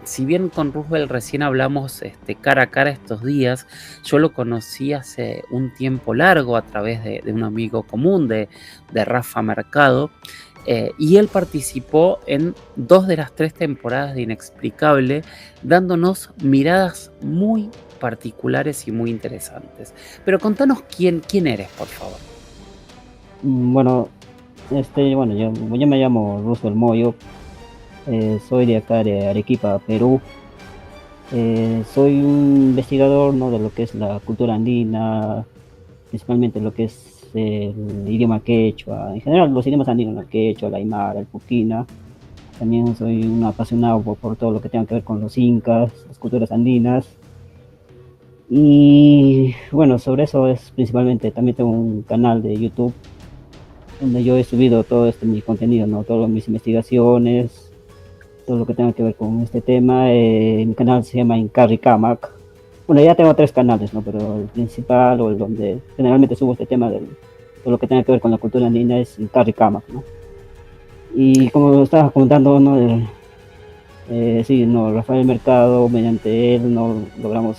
[SPEAKER 1] si bien con Roosevelt recién hablamos cara a cara estos días, yo lo conocí hace un tiempo largo a través de un amigo común, de Rafa Mercado. Y él participó en 2 de las 3 temporadas de Inexplicable, dándonos miradas muy particulares y muy interesantes. Pero contanos quién eres, por favor.
[SPEAKER 6] Bueno, yo me llamo Roosevelt Moyo, soy de acá de Arequipa, Perú. Soy un investigador, ¿no?, de lo que es la cultura andina, principalmente lo que es el idioma quechua, en general los idiomas andinos, el quechua, el aymara, el puquina. También soy un apasionado por todo lo que tenga que ver con los incas, las culturas andinas. Y bueno, sobre eso es principalmente. También tengo un canal de YouTube donde yo he subido todo mi contenido, ¿no?, todas mis investigaciones, todo lo que tenga que ver con este tema. Mi canal se llama Incarri Camak. Bueno, ya tengo 3 canales, ¿no?, pero el principal, o el donde generalmente subo este tema de todo lo que tenga que ver con la cultura andina, es Incarri Camak, ¿no? Y como estaba comentando, ¿no?, Rafael Mercado, mediante él, ¿no?, logramos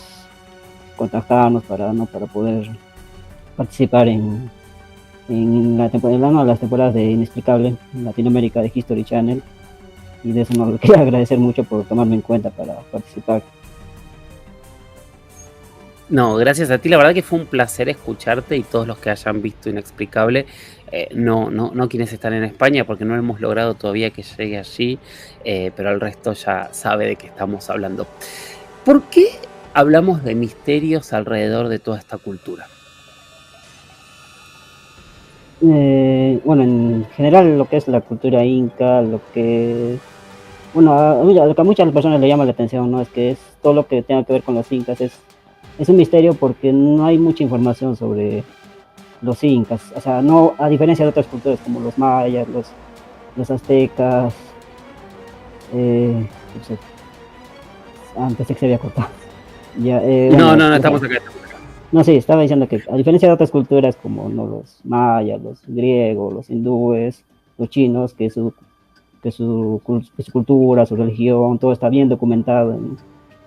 [SPEAKER 6] contactarnos para poder participar en las temporadas de Inexplicable en Latinoamérica de History Channel. Y de eso no le quería agradecer mucho por tomarme en cuenta para participar.
[SPEAKER 1] No, gracias a ti. La verdad que fue un placer escucharte y todos los que hayan visto Inexplicable, no quienes están en España porque no hemos logrado todavía que llegue allí, pero el resto ya sabe de qué estamos hablando. ¿Por qué hablamos de misterios alrededor de toda esta cultura?
[SPEAKER 6] Bueno, en general lo que es la cultura inca, lo que, bueno, lo que a muchas personas le llama la atención, ¿no? Es que es todo lo que tenga que ver con los incas, es un misterio porque no hay mucha información sobre los incas, o sea, no, a diferencia de otras culturas como los mayas, los aztecas, no sé, pensé que se había cortado. Ya,
[SPEAKER 1] No, estamos acá.
[SPEAKER 6] No, sí, estaba diciendo que a diferencia de otras culturas como no los mayas, los griegos, los hindúes, los chinos, que su cultura, su religión, todo está bien documentado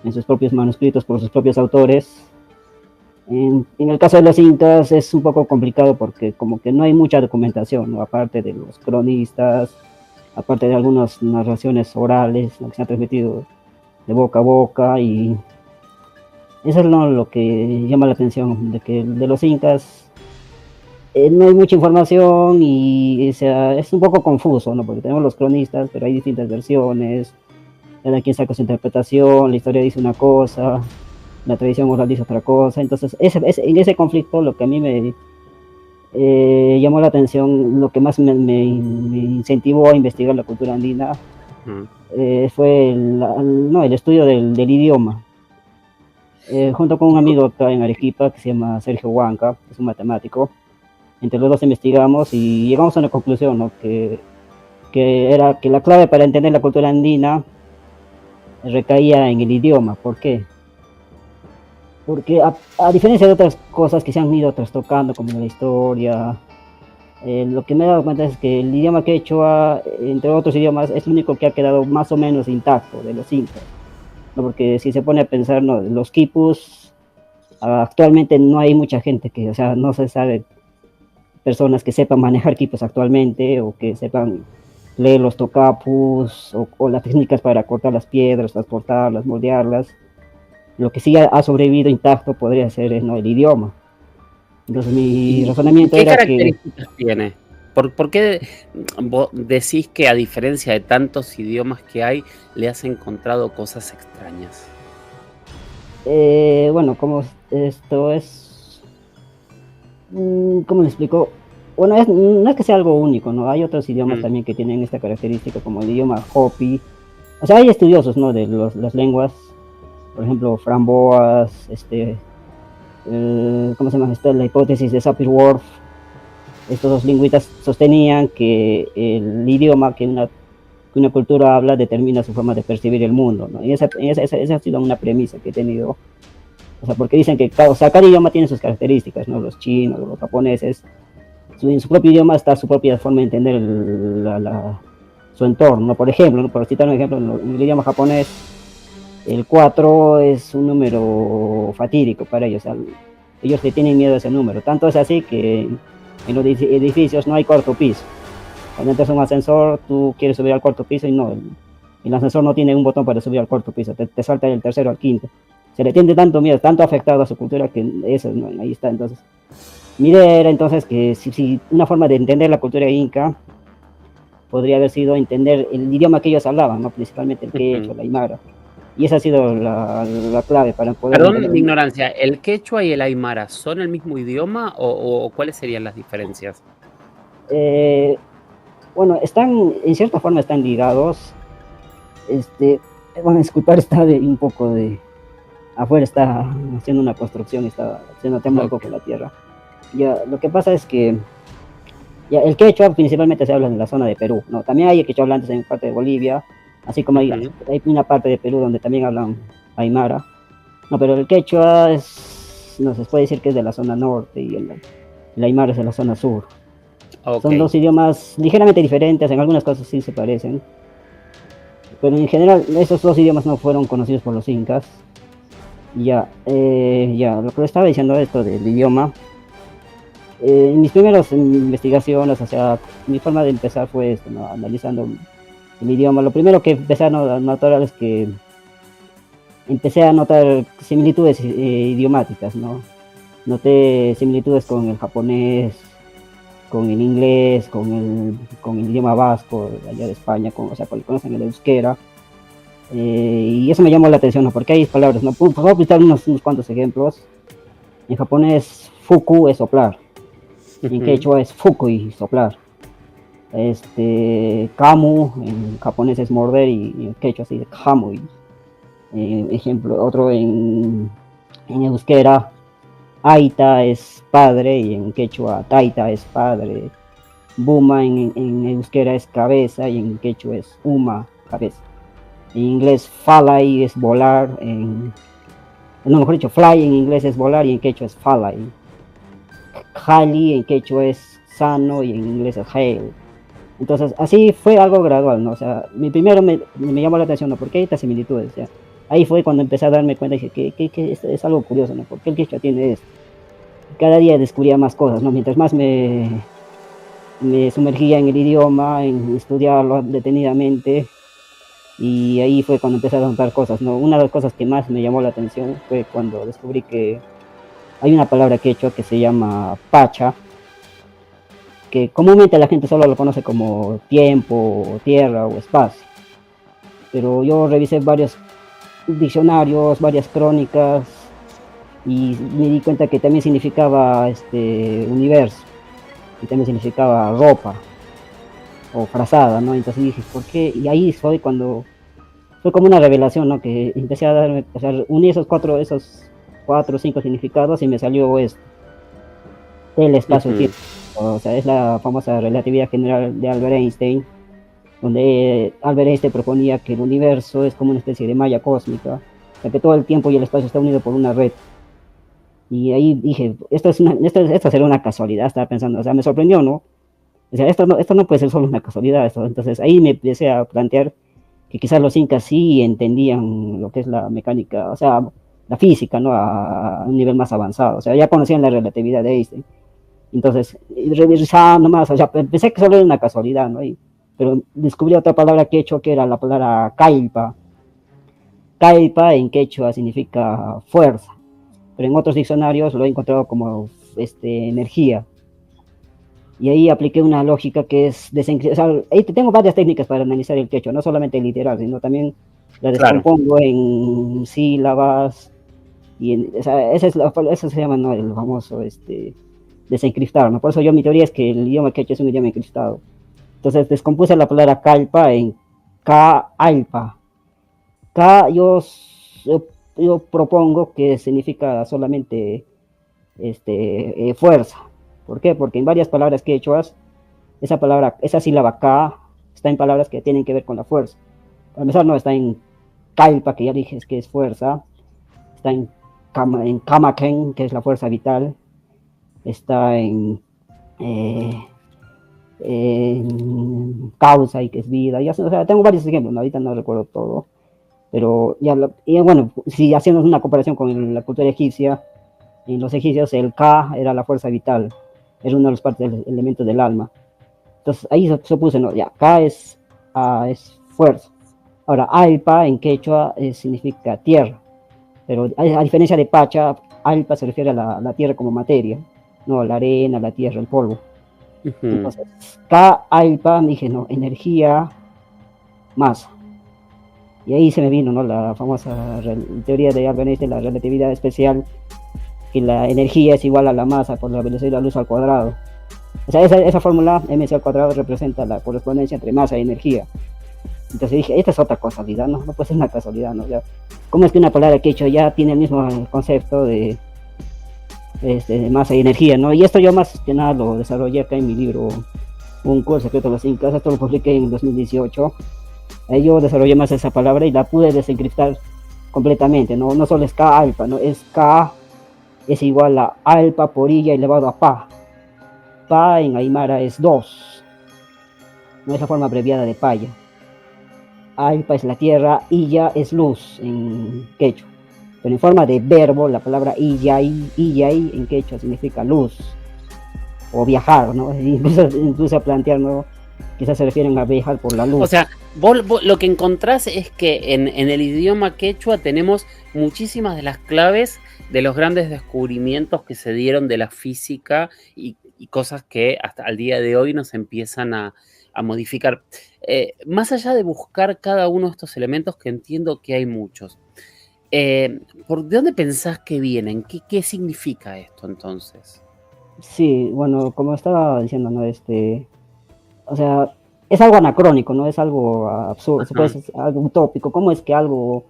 [SPEAKER 6] en sus propios manuscritos por sus propios autores. En el caso de los incas es un poco complicado porque como que no hay mucha documentación, ¿no? Aparte de los cronistas, aparte de algunas narraciones orales, ¿no? Que se han transmitido de boca a boca, y eso es lo que llama la atención, de que de los incas no hay mucha información y o sea, es un poco confuso, ¿no? Porque tenemos los cronistas, pero hay distintas versiones, cada quien saca su interpretación, la historia dice una cosa, la tradición oral dice otra cosa. Entonces en ese conflicto lo que a mí me llamó la atención, lo que más me incentivó a investigar la cultura andina, fue el estudio del idioma. Junto con un amigo acá en Arequipa que se llama Sergio Huanca, que es un matemático, entre los dos investigamos y llegamos a una conclusión, ¿no? que era que la clave para entender la cultura andina recaía en el idioma. ¿Por qué? Porque a diferencia de otras cosas que se han ido trastocando, como la historia, lo que me he dado cuenta es que el idioma quechua, entre otros idiomas, es el único que ha quedado más o menos intacto de los incas, ¿no? Porque si se pone a pensar, ¿no? Los quipus, actualmente no hay mucha gente que, o sea, no se sabe personas que sepan manejar quipus actualmente, o que sepan leer los tocapus, o las técnicas para cortar las piedras, transportarlas, moldearlas. Lo que sí ha sobrevivido intacto podría ser, ¿no? El idioma. Entonces mi razonamiento
[SPEAKER 1] ¿Qué
[SPEAKER 6] era que
[SPEAKER 1] características tiene? ¿Por qué vos decís que a diferencia de tantos idiomas que hay, le has encontrado cosas extrañas?
[SPEAKER 6] bueno, como esto es, ¿cómo le explico? Bueno, no es que sea algo único, ¿no? Hay otros idiomas también que tienen esta característica, como el idioma Hopi. O sea, hay estudiosos, ¿no? De las lenguas, por ejemplo, Framboas, ¿cómo se llama? La hipótesis de Sapir-Whorf. Estos dos lingüistas sostenían que el idioma que una cultura habla determina su forma de percibir el mundo, ¿no? Y esa ha sido una premisa que he tenido. O sea, porque dicen que cada idioma tiene sus características, ¿no? Los chinos, los japoneses, en su propio idioma está su propia forma de entender su entorno. Por ejemplo, ¿no? Por citar un ejemplo, en el idioma japonés, el 4 es un número fatídico para ellos. O sea, ellos le tienen miedo a ese número. Tanto es así que en los edificios no hay cuarto piso. Cuando entras a un ascensor, tú quieres subir al cuarto piso y no, el ascensor no tiene un botón para subir al cuarto piso, te salta del tercero al quinto. Se le tiene tanto miedo, tanto afectado a su cultura, que eso, ¿no? Ahí está. Entonces, mi idea era entonces que si una forma de entender la cultura inca podría haber sido entender el idioma que ellos hablaban, ¿no? Principalmente el quechua, la aymara. Y esa ha sido la clave para poder...
[SPEAKER 1] Perdón mi ignorancia, ¿el quechua y el aymara son el mismo idioma o cuáles serían las diferencias?
[SPEAKER 6] Bueno, en cierta forma están ligados. Bueno, disculpar, está un poco de... Afuera está haciendo una construcción, está haciendo temblar un poco la tierra. Ya, lo que pasa es que ya, el quechua principalmente se habla en la zona de Perú, ¿no? También hay quechua hablantes en parte de Bolivia, así como hay una parte de Perú donde también hablan aymara. No, pero el quechua no se puede decir que es de la zona norte y el aymara es de la zona sur. Okay. Son dos idiomas ligeramente diferentes, en algunas cosas sí se parecen, pero en general esos dos idiomas no fueron conocidos por los incas. Ya, lo que estaba diciendo esto del idioma, en mis primeras investigaciones, o sea, mi forma de empezar fue esto, ¿no? Analizando el idioma. Lo primero que empecé a notar es que empecé a notar similitudes idiomáticas, ¿no? Noté similitudes con el japonés, con el inglés, con el idioma vasco, allá de España, o sea, conocen el euskera. Y eso me llamó la atención, ¿no? Porque hay palabras, ¿no? Puedo aplicar unos cuantos ejemplos. En japonés, fuku es soplar. En quechua es fukui, soplar. Kamu, en japonés es morder y en quechua se dice kamui. Ejemplo, otro en euskera, Aita es padre y en quechua Taita es padre. Buma en euskera es cabeza y en quechua es Uma, cabeza. En inglés falai es volar, mejor dicho, fly en inglés es volar y en quechua es falai. Jali en quechua es sano y en inglés es hail. Entonces así fue algo gradual, ¿no? O sea, primero me llamó la atención, ¿no? ¿Por qué hay estas similitudes? O sea, ahí fue cuando empecé a darme cuenta y dije que es algo curioso, ¿no? ¿Por qué el quechua tiene esto? Cada día descubría más cosas, ¿no? Mientras más me sumergía en el idioma, en estudiarlo detenidamente, y ahí fue cuando empecé a notar cosas, ¿no? Una de las cosas que más me llamó la atención fue cuando descubrí que hay una palabra quechua que se llama pacha, que comúnmente la gente solo lo conoce como tiempo, tierra o espacio. Pero yo revisé varios diccionarios, varias crónicas, y me di cuenta que también significaba universo, y también significaba ropa o frazada, ¿no? Entonces dije, ¿por qué? Y ahí fue como una revelación, ¿no? Que empecé a darme, o sea, uní esos cuatro o cinco significados y me salió esto, el espacio-tiempo. O sea, es la famosa relatividad general de Albert Einstein, donde Albert Einstein proponía que el universo es como una especie de malla cósmica, o sea, que todo el tiempo y el espacio está unido por una red. Y ahí dije, esto será una casualidad, estaba pensando, o sea, me sorprendió, ¿no? O sea, esto no puede ser solo una casualidad. Entonces ahí me empecé a plantear que quizás los incas sí entendían lo que es la mecánica, o sea, la física, ¿no? A un nivel más avanzado, o sea, ya conocían la relatividad de Einstein. Entonces, revisando más, o sea, pensé que solo era una casualidad, ¿no? Pero descubrí otra palabra quechua que era la palabra cailpa. Cailpa en quechua significa fuerza, pero en otros diccionarios lo he encontrado como energía. Y ahí apliqué una lógica que es desencriptar. O sea, ahí tengo varias técnicas para analizar el quechua, no solamente el literal, sino también la descompongo en sílabas. O sea, eso se llama, ¿no? El famoso desencriptar, ¿no? Por eso mi teoría es que el idioma quechua es un idioma encriptado. Entonces descompuse la palabra calpa en ka-alpa. Ka yo propongo que significa solamente fuerza. ¿Por qué? Porque en varias palabras quechuas, esa sílaba ka está en palabras que tienen que ver con la fuerza. Para empezar, no está en calpa, que ya dije que es fuerza, está en kamaken, que es la fuerza vital, está en causa y que es vida. O sea, tengo varios ejemplos, ¿no? Ahorita no recuerdo todo, pero bueno, si hacemos una comparación con la cultura egipcia, en los egipcios el ka era la fuerza vital, era uno de los partes del elemento del alma. Entonces ahí se puso, ¿no? Ya, ka es fuerza. Ahora, alpa en quechua significa tierra, pero a diferencia de pacha, alpa se refiere a la tierra como materia, no, la arena, la tierra, el polvo. Entonces, ka, alpa, me dije, no, energía, masa. Y ahí se me vino, ¿no? La famosa teoría de Albert Einstein, la relatividad especial, que la energía es igual a la masa por la velocidad de la luz al cuadrado. O sea, esa fórmula mc al cuadrado representa la correspondencia entre masa y energía. Entonces dije, esta es otra casualidad, ¿no? No puede ser una casualidad, ¿no? Ya, ¿cómo es que una palabra quechua ya tiene el mismo concepto de masa y energía, ¿no? Y esto yo más que nada lo desarrollé acá en mi libro, Un curso secreto de los incas. Esto lo publiqué en 2018. Ahí yo desarrollé más esa palabra y la pude desencriptar completamente, ¿no? No solo es K alfa, ¿no? Es K es igual a alfa por illa elevado a pa. Pa en aymara es 2. No es la forma abreviada de paya. Alfa es la tierra, illa es luz en quechua. Pero en forma de verbo, la palabra iyay en quechua significa luz o viajar, ¿no? Incluso a plantear, ¿no? quizás se refieren a viajar por la luz.
[SPEAKER 1] O sea, vos lo que encontrás es que en el idioma quechua tenemos muchísimas de las claves de los grandes descubrimientos que se dieron de la física y cosas que hasta el día de hoy nos empiezan a modificar. Más allá de buscar cada uno de estos elementos, que entiendo que hay muchos, ¿de dónde pensás que vienen? ¿Qué significa esto entonces?
[SPEAKER 6] Sí, bueno, como estaba diciendo, ¿no? O sea, es algo anacrónico, ¿no? Es algo absurdo, se puede decir, algo utópico. ¿Cómo es que algo,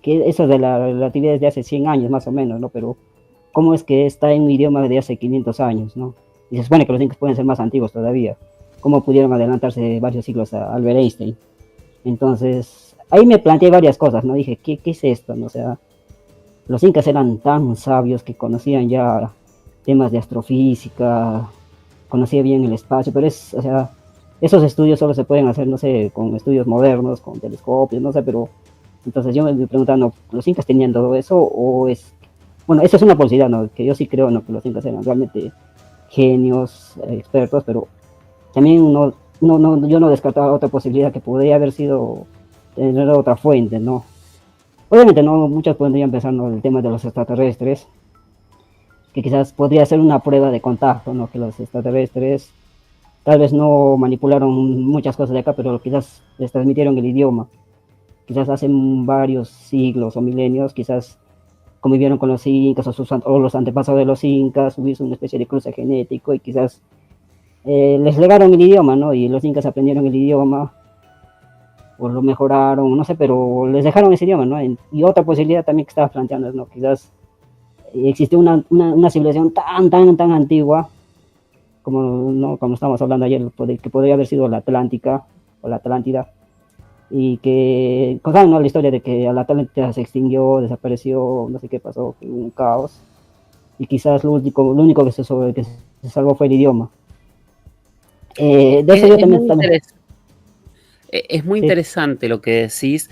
[SPEAKER 6] que eso de la relatividad es de hace 100 años más o menos, ¿no? Pero ¿cómo es que está en un idioma de hace 500 años, ¿no? Y se supone que los incas pueden ser más antiguos todavía. ¿Cómo pudieron adelantarse varios siglos a Albert Einstein? Entonces, ahí me planteé varias cosas, ¿no? Dije, ¿qué es esto? ¿No? O sea, los incas eran tan sabios que conocían ya temas de astrofísica, conocía bien el espacio, pero o sea, esos estudios solo se pueden hacer, no sé, con estudios modernos, con telescopios, no sé, pero entonces yo me preguntando, ¿los incas tenían todo eso o es...? Bueno, eso es una posibilidad, ¿no? Que yo sí creo, ¿no? Que los incas eran realmente genios, expertos, pero también yo no descartaba otra posibilidad que podría haber sido tener otra fuente, ¿no? Obviamente, ¿no? Muchos podrían pensar, ¿no? El tema de los extraterrestres, que quizás podría ser una prueba de contacto, ¿no? Que los extraterrestres tal vez no manipularon muchas cosas de acá, pero quizás les transmitieron el idioma. Quizás hace varios siglos o milenios, quizás convivieron con los incas o los antepasados de los incas, hubo una especie de cruce genético y quizás les legaron el idioma, ¿no? Y los incas aprendieron el idioma o lo mejoraron, no sé, pero les dejaron ese idioma, ¿no? Y otra posibilidad también que estaba planteando es, ¿no? Quizás existió una civilización tan antigua como, ¿no? Como estábamos hablando ayer, que podría haber sido la Atlántica o la Atlántida, y que contaban, ¿no? La historia de que la Atlántida se extinguió, desapareció, no sé qué pasó, un caos, y quizás lo único que se salvó fue el idioma. De eso yo también...
[SPEAKER 1] Es muy interesante lo que decís.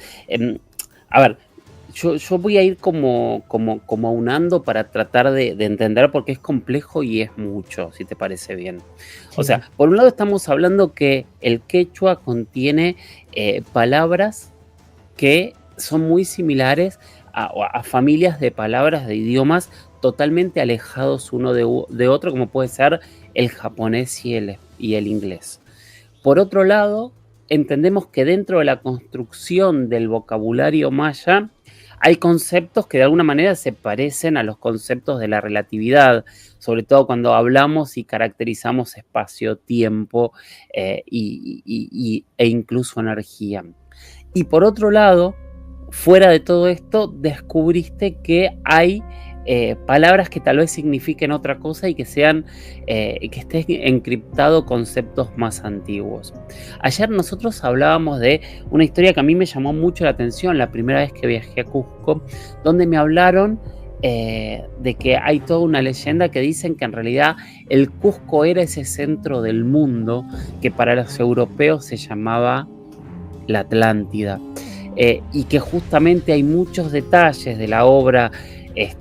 [SPEAKER 1] A ver, yo voy a ir como aunando para tratar de entender, porque es complejo y es mucho, si te parece bien. O sea, por un lado estamos hablando que el quechua contiene palabras que son muy similares a familias de palabras de idiomas totalmente alejados uno de otro, como puede ser el japonés y el inglés. Por otro lado, entendemos que dentro de la construcción del vocabulario maya hay conceptos que de alguna manera se parecen a los conceptos de la relatividad, sobre todo cuando hablamos y caracterizamos espacio-tiempo e incluso energía. Y por otro lado, fuera de todo esto, descubriste que hay palabras que tal vez signifiquen otra cosa y que estén encriptados conceptos más antiguos. Ayer nosotros hablábamos de una historia que a mí me llamó mucho la atención la primera vez que viajé a Cusco, donde me hablaron de que hay toda una leyenda que dicen que en realidad el Cusco era ese centro del mundo que para los europeos se llamaba la Atlántida, y que justamente hay muchos detalles de la obra,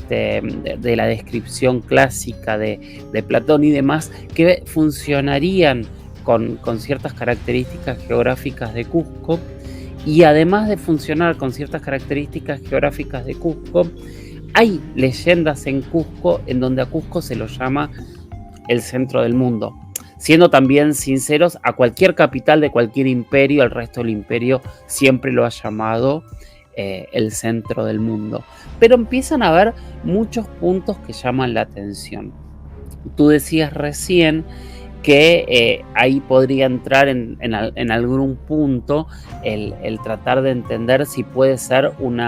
[SPEAKER 1] de la descripción clásica de Platón y demás, que funcionarían con ciertas características geográficas de Cusco. Y además de funcionar con ciertas características geográficas de Cusco, hay leyendas en Cusco en donde a Cusco se lo llama el centro del mundo. Siendo también sinceros, a cualquier capital de cualquier imperio, el resto del imperio siempre lo ha llamado el centro del mundo. Pero empiezan a haber muchos puntos que llaman la atención. Tú decías recién que ahí podría entrar en algún punto el tratar de entender si puede ser un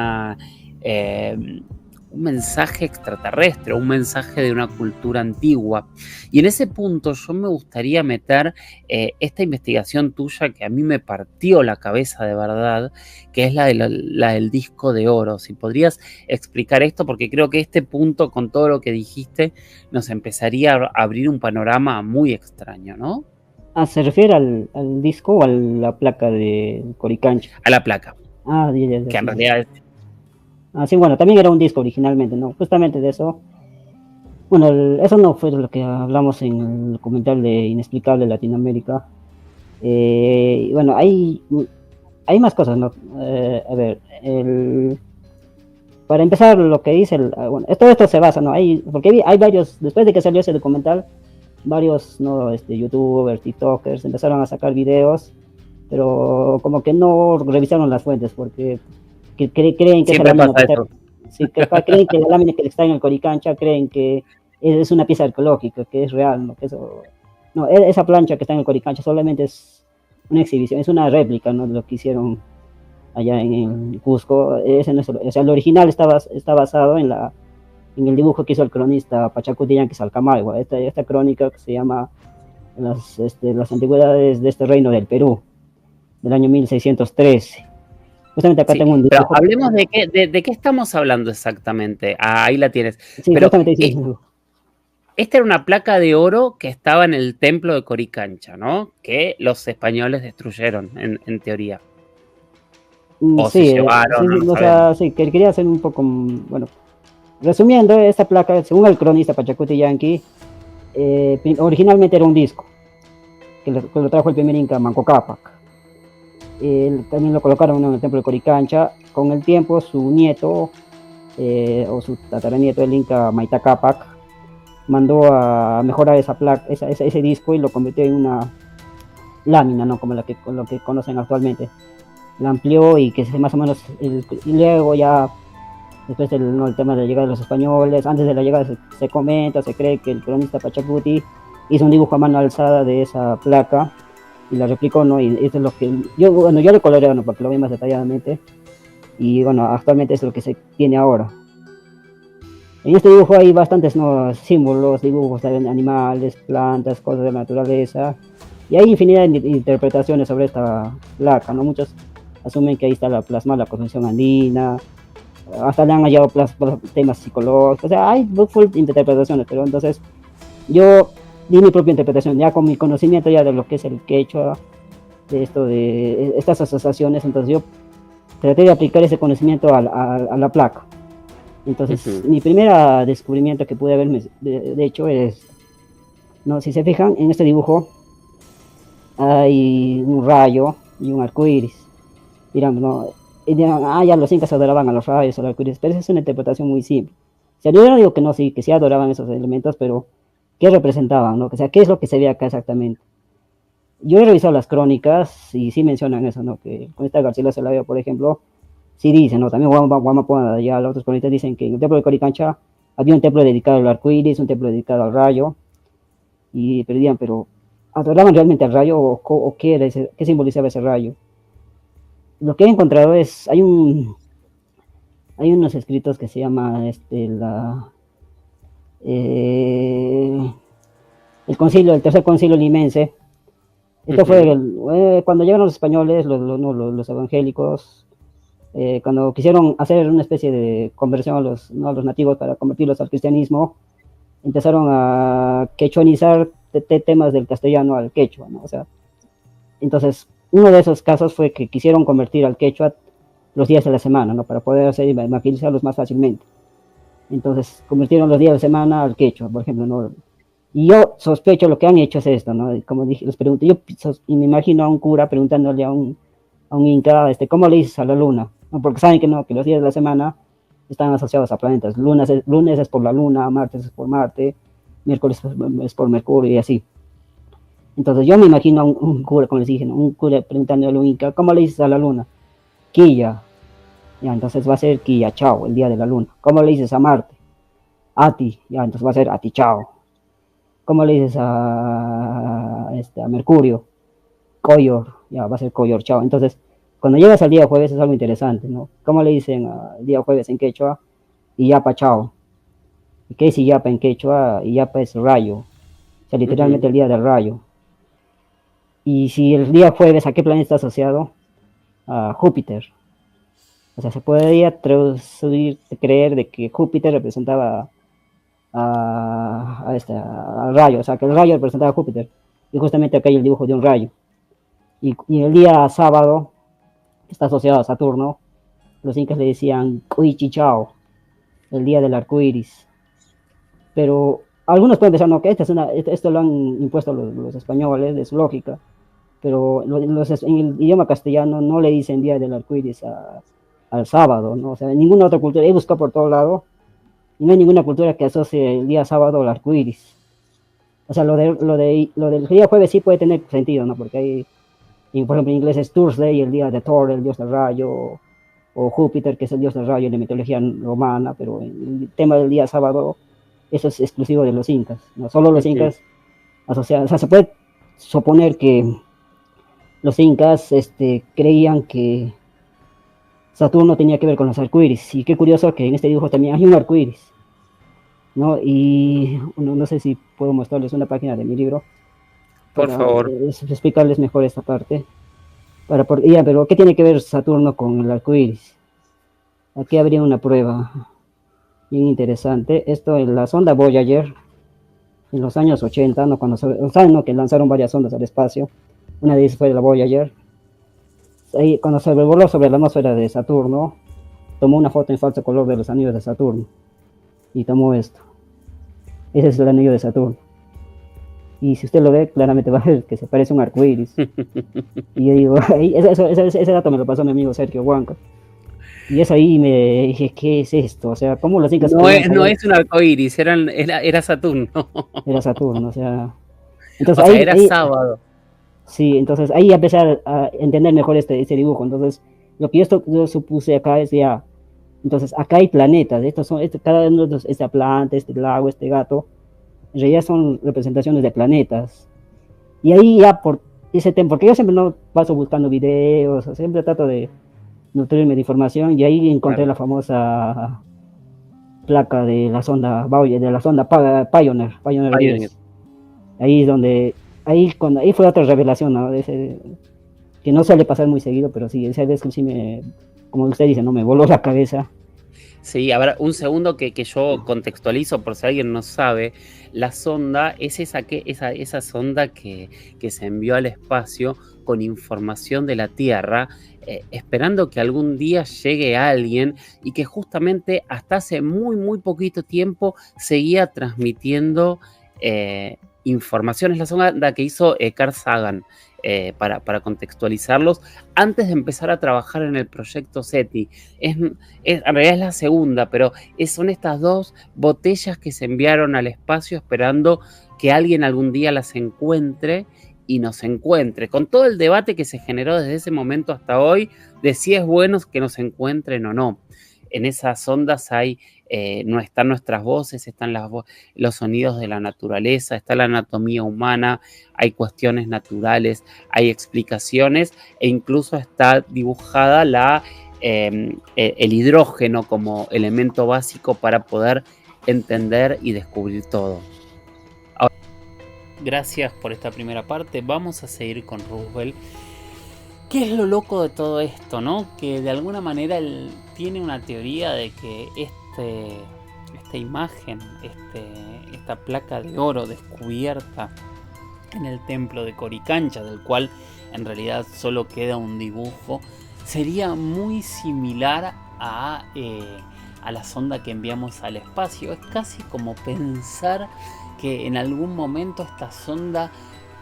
[SPEAKER 1] mensaje extraterrestre, un mensaje de una cultura antigua. Y en ese punto yo me gustaría meter esta investigación tuya que a mí me partió la cabeza de verdad, que es la del disco de oro. Si podrías explicar esto, porque creo que este punto, con todo lo que dijiste, nos empezaría a abrir un panorama muy extraño, ¿no?
[SPEAKER 6] ¿Se refiere al disco o a la placa de Coricancha?
[SPEAKER 1] A la placa.
[SPEAKER 6] Ya,
[SPEAKER 1] que en realidad...
[SPEAKER 6] Sí, bueno, también era un disco originalmente, ¿no? Justamente de eso. Bueno, eso no fue lo que hablamos en el documental de Inexplicable Latinoamérica. Y bueno, hay más cosas, ¿no? A ver, para empezar, lo que dice, bueno, todo esto se basa, ¿no? Porque hay varios, después de que salió ese documental, varios, ¿no? YouTubers, TikTokers empezaron a sacar videos, pero como que no revisaron las fuentes, porque creen que esa
[SPEAKER 1] Siempre
[SPEAKER 6] lámina
[SPEAKER 1] pasa eso.
[SPEAKER 6] sí, creen que la lámina que está en el Coricancha, creen que es una pieza arqueológica, que es real, ¿no? No, esa plancha que está en el Coricancha solamente es una exhibición, es una réplica, ¿no? De lo que hicieron allá en Cusco. Ese no es, o sea, el original está basado en el dibujo que hizo el cronista Pachacuti Yanquis Alcamayhua, esta crónica que se llama las antigüedades de este reino del Perú, del año 1613. Justamente acá
[SPEAKER 1] Sí,
[SPEAKER 6] tengo un
[SPEAKER 1] pero
[SPEAKER 6] dibujo.
[SPEAKER 1] hablemos de qué estamos hablando exactamente. Ah, ahí la tienes.
[SPEAKER 6] Sí,
[SPEAKER 1] Pero
[SPEAKER 6] justamente dice,
[SPEAKER 1] esta era una placa de oro que estaba en el templo de Coricancha, ¿no? Que los españoles destruyeron, en teoría. O se
[SPEAKER 6] sí,
[SPEAKER 1] llevaron, no lo
[SPEAKER 6] o
[SPEAKER 1] sabemos.
[SPEAKER 6] sea, sí, que quería hacer un poco, bueno, resumiendo, esta placa, según el cronista Pachacuti Yanqui, originalmente era un disco, que lo trajo el primer Inca Manco Cápac. También lo colocaron en el templo de Coricancha. Con el tiempo, su nieto, o su tataranieto, el Inca Maita Cápac, mandó a mejorar esa placa, ese disco, y lo convirtió en una lámina, ¿no? Como lo que conocen actualmente. La amplió y que más o menos, y luego ya, después ¿no? El tema de la llegada de los españoles, antes de la llegada se comenta, se cree que el cronista Pachacuti hizo un dibujo a mano alzada de esa placa y la replicó, ¿no? Y eso es lo que yo lo coloreo, ¿no? Porque lo vi más detalladamente, y bueno, actualmente es lo que se tiene ahora. En este dibujo hay bastantes, ¿no? Símbolos, dibujos de animales, plantas, cosas de la naturaleza, y hay infinidad de interpretaciones sobre esta placa, ¿no? Muchos asumen que ahí está plasmada la cosmovisión andina, hasta le han hallado temas psicológicos, o sea, hay full interpretaciones, pero entonces yo di mi propia interpretación, ya con mi conocimiento ya de lo que es el quechua, de estas asociaciones, entonces yo traté de aplicar ese conocimiento a la placa. Entonces, mi primer descubrimiento que pude haberme de hecho es, no, si se fijan, en este dibujo hay un rayo y un arco iris. Dirán, no, y dirán, ya los incas adoraban a los rayos, al arco iris, pero esa es una interpretación muy simple. O sea, yo no digo que no, sí, que sí adoraban esos elementos, pero ¿qué representaban? ¿No? O sea, ¿qué es lo que se ve acá exactamente? Yo he revisado las crónicas y sí mencionan eso, ¿no? Que con esta Garcilaso la veo, por ejemplo, sí dicen, ¿no? También Guamapuana, ya los otros cronistas dicen que en el templo de Coricancha había un templo dedicado al arco iris, un templo dedicado al rayo, y perdían, pero ¿adoraban realmente al rayo o qué, era qué simbolizaba ese rayo? Lo que he encontrado es, hay unos escritos que se llama el tercer concilio limense. Esto fue cuando llegaron los españoles, los evangélicos, cuando quisieron hacer una especie de conversión a los nativos para convertirlos al cristianismo, empezaron a quechuanizar temas del castellano al quechua, ¿no? O sea, entonces, uno de esos casos fue que quisieron convertir al quechua los días de la semana, ¿no? Para poder hacer maquilizarlos más fácilmente. Entonces, convirtieron los días de semana al quechua, por ejemplo, ¿no? Y yo sospecho lo que han hecho es esto, ¿no? Como dije, les pregunto, y me imagino a un cura preguntándole a un inca, ¿cómo le dices a la luna? ¿No? Porque saben que no, que los días de la semana están asociados a planetas. Lunes es por la luna, martes es por Marte, miércoles es por Mercurio y así. Entonces yo me imagino a un cura, como les dije, ¿no? Un cura preguntándole a un inca, ¿cómo le dices a la luna? Quilla. Ya, entonces va a ser Quilla Chao, el día de la luna. ¿Cómo le dices a Marte? Ati. Ya, entonces va a ser Ati Chao. ¿Cómo le dices a Mercurio? Coyor. Ya, va a ser Coyor Chao. Entonces, cuando llegas al día jueves es algo interesante, ¿no? ¿Cómo le dicen al día jueves en quechua? Iyapa Chao. ¿Y qué es Iyapa en quechua? Iyapa es rayo. O sea, literalmente el día del rayo. Y si el día jueves, ¿a qué planeta está asociado? A Júpiter. O sea, se podría creer de que Júpiter representaba al rayo, o sea, que el rayo representaba a Júpiter. Y justamente acá hay el dibujo de un rayo. Y el día sábado está asociado a Saturno. Los incas le decían Cuichichao, el día del arco iris. Pero algunos pueden pensar, no, que esto lo han impuesto los españoles, de su lógica. pero en el idioma castellano no le dicen Día del Arco Iris al sábado, ¿no? O sea, en ninguna otra cultura, he buscado por todo lado, y no hay ninguna cultura que asocie el día sábado al arco iris. O sea, lo del día jueves sí puede tener sentido, ¿no? Porque hay, por ejemplo, en inglés es Thursday, el día de Thor, el dios del rayo, o Júpiter, que es el dios del rayo en la mitología romana, pero el tema del día sábado, eso es exclusivo de los incas, ¿no? Solo los incas asociados, o sea, se puede suponer que los incas creían que Saturno tenía que ver con los arcoíris, y qué curioso que en este dibujo también hay un arcoíris, ¿no? Y no sé si puedo mostrarles una página de mi libro.
[SPEAKER 1] Por favor.
[SPEAKER 6] Explicarles mejor esta parte. Pero ¿qué tiene que ver Saturno con el arco iris? Aquí habría una prueba bien interesante. Esto en la sonda Voyager, en los años 80, ¿no? Saben, ¿no? Que lanzaron varias sondas al espacio. Una de ellas fue la Voyager. Ahí, cuando se voló sobre la atmósfera de Saturno, tomó una foto en falso color de los anillos de Saturno. Y tomó esto. Ese es el anillo de Saturno. Y si usted lo ve, claramente va a ver que se parece a un arco iris. Y yo digo, ese dato me lo pasó mi amigo Sergio Huanca. Y eso ahí me dije, ¿qué es esto? O sea, ¿cómo los incas...
[SPEAKER 1] No es un arco iris, era Saturno.
[SPEAKER 6] Era Saturno, o sea... Entonces,
[SPEAKER 1] era sábado. Sí,
[SPEAKER 6] entonces ahí empecé a entender mejor este dibujo. Entonces, lo que yo supuse acá es ya... Entonces, acá hay planetas. Cada uno de esta planta, este lago, este gato... En realidad son representaciones de planetas. Y ahí ya por ese tema, porque yo siempre no paso buscando videos, siempre trato de nutrirme de información, y ahí encontré la famosa placa de la sonda Pioneer 10. Ahí es donde, ahí fue otra revelación, ¿no? Que no suele pasar muy seguido, pero sí, esa vez que sí como usted dice, no me voló la cabeza.
[SPEAKER 1] Sí, a ver, un segundo que yo contextualizo por si alguien no sabe. La sonda es esa sonda que se envió al espacio con información de la Tierra, esperando que algún día llegue alguien, y que justamente hasta hace muy, muy poquito tiempo seguía transmitiendo información. Es la sonda que hizo Carl Sagan. Para contextualizarlos, antes de empezar a trabajar en el proyecto SETI. En realidad es la segunda, pero son estas dos botellas que se enviaron al espacio esperando que alguien algún día las encuentre y nos encuentre, con todo el debate que se generó desde ese momento hasta hoy de si es bueno que nos encuentren o no. En esas ondas no están nuestras voces, están los sonidos de la naturaleza, está la anatomía humana, hay cuestiones naturales, hay explicaciones, e incluso está dibujada el hidrógeno como elemento básico para poder entender y descubrir todo. Ahora, gracias por esta primera parte. Vamos a seguir con Roosevelt. ¿Qué es lo loco de todo esto, no? Que de alguna manera él tiene una teoría de que esta imagen, esta placa de oro descubierta en el templo de Coricancha, del cual en realidad solo queda un dibujo, sería muy similar a la sonda que enviamos al espacio. Es casi como pensar que en algún momento esta sonda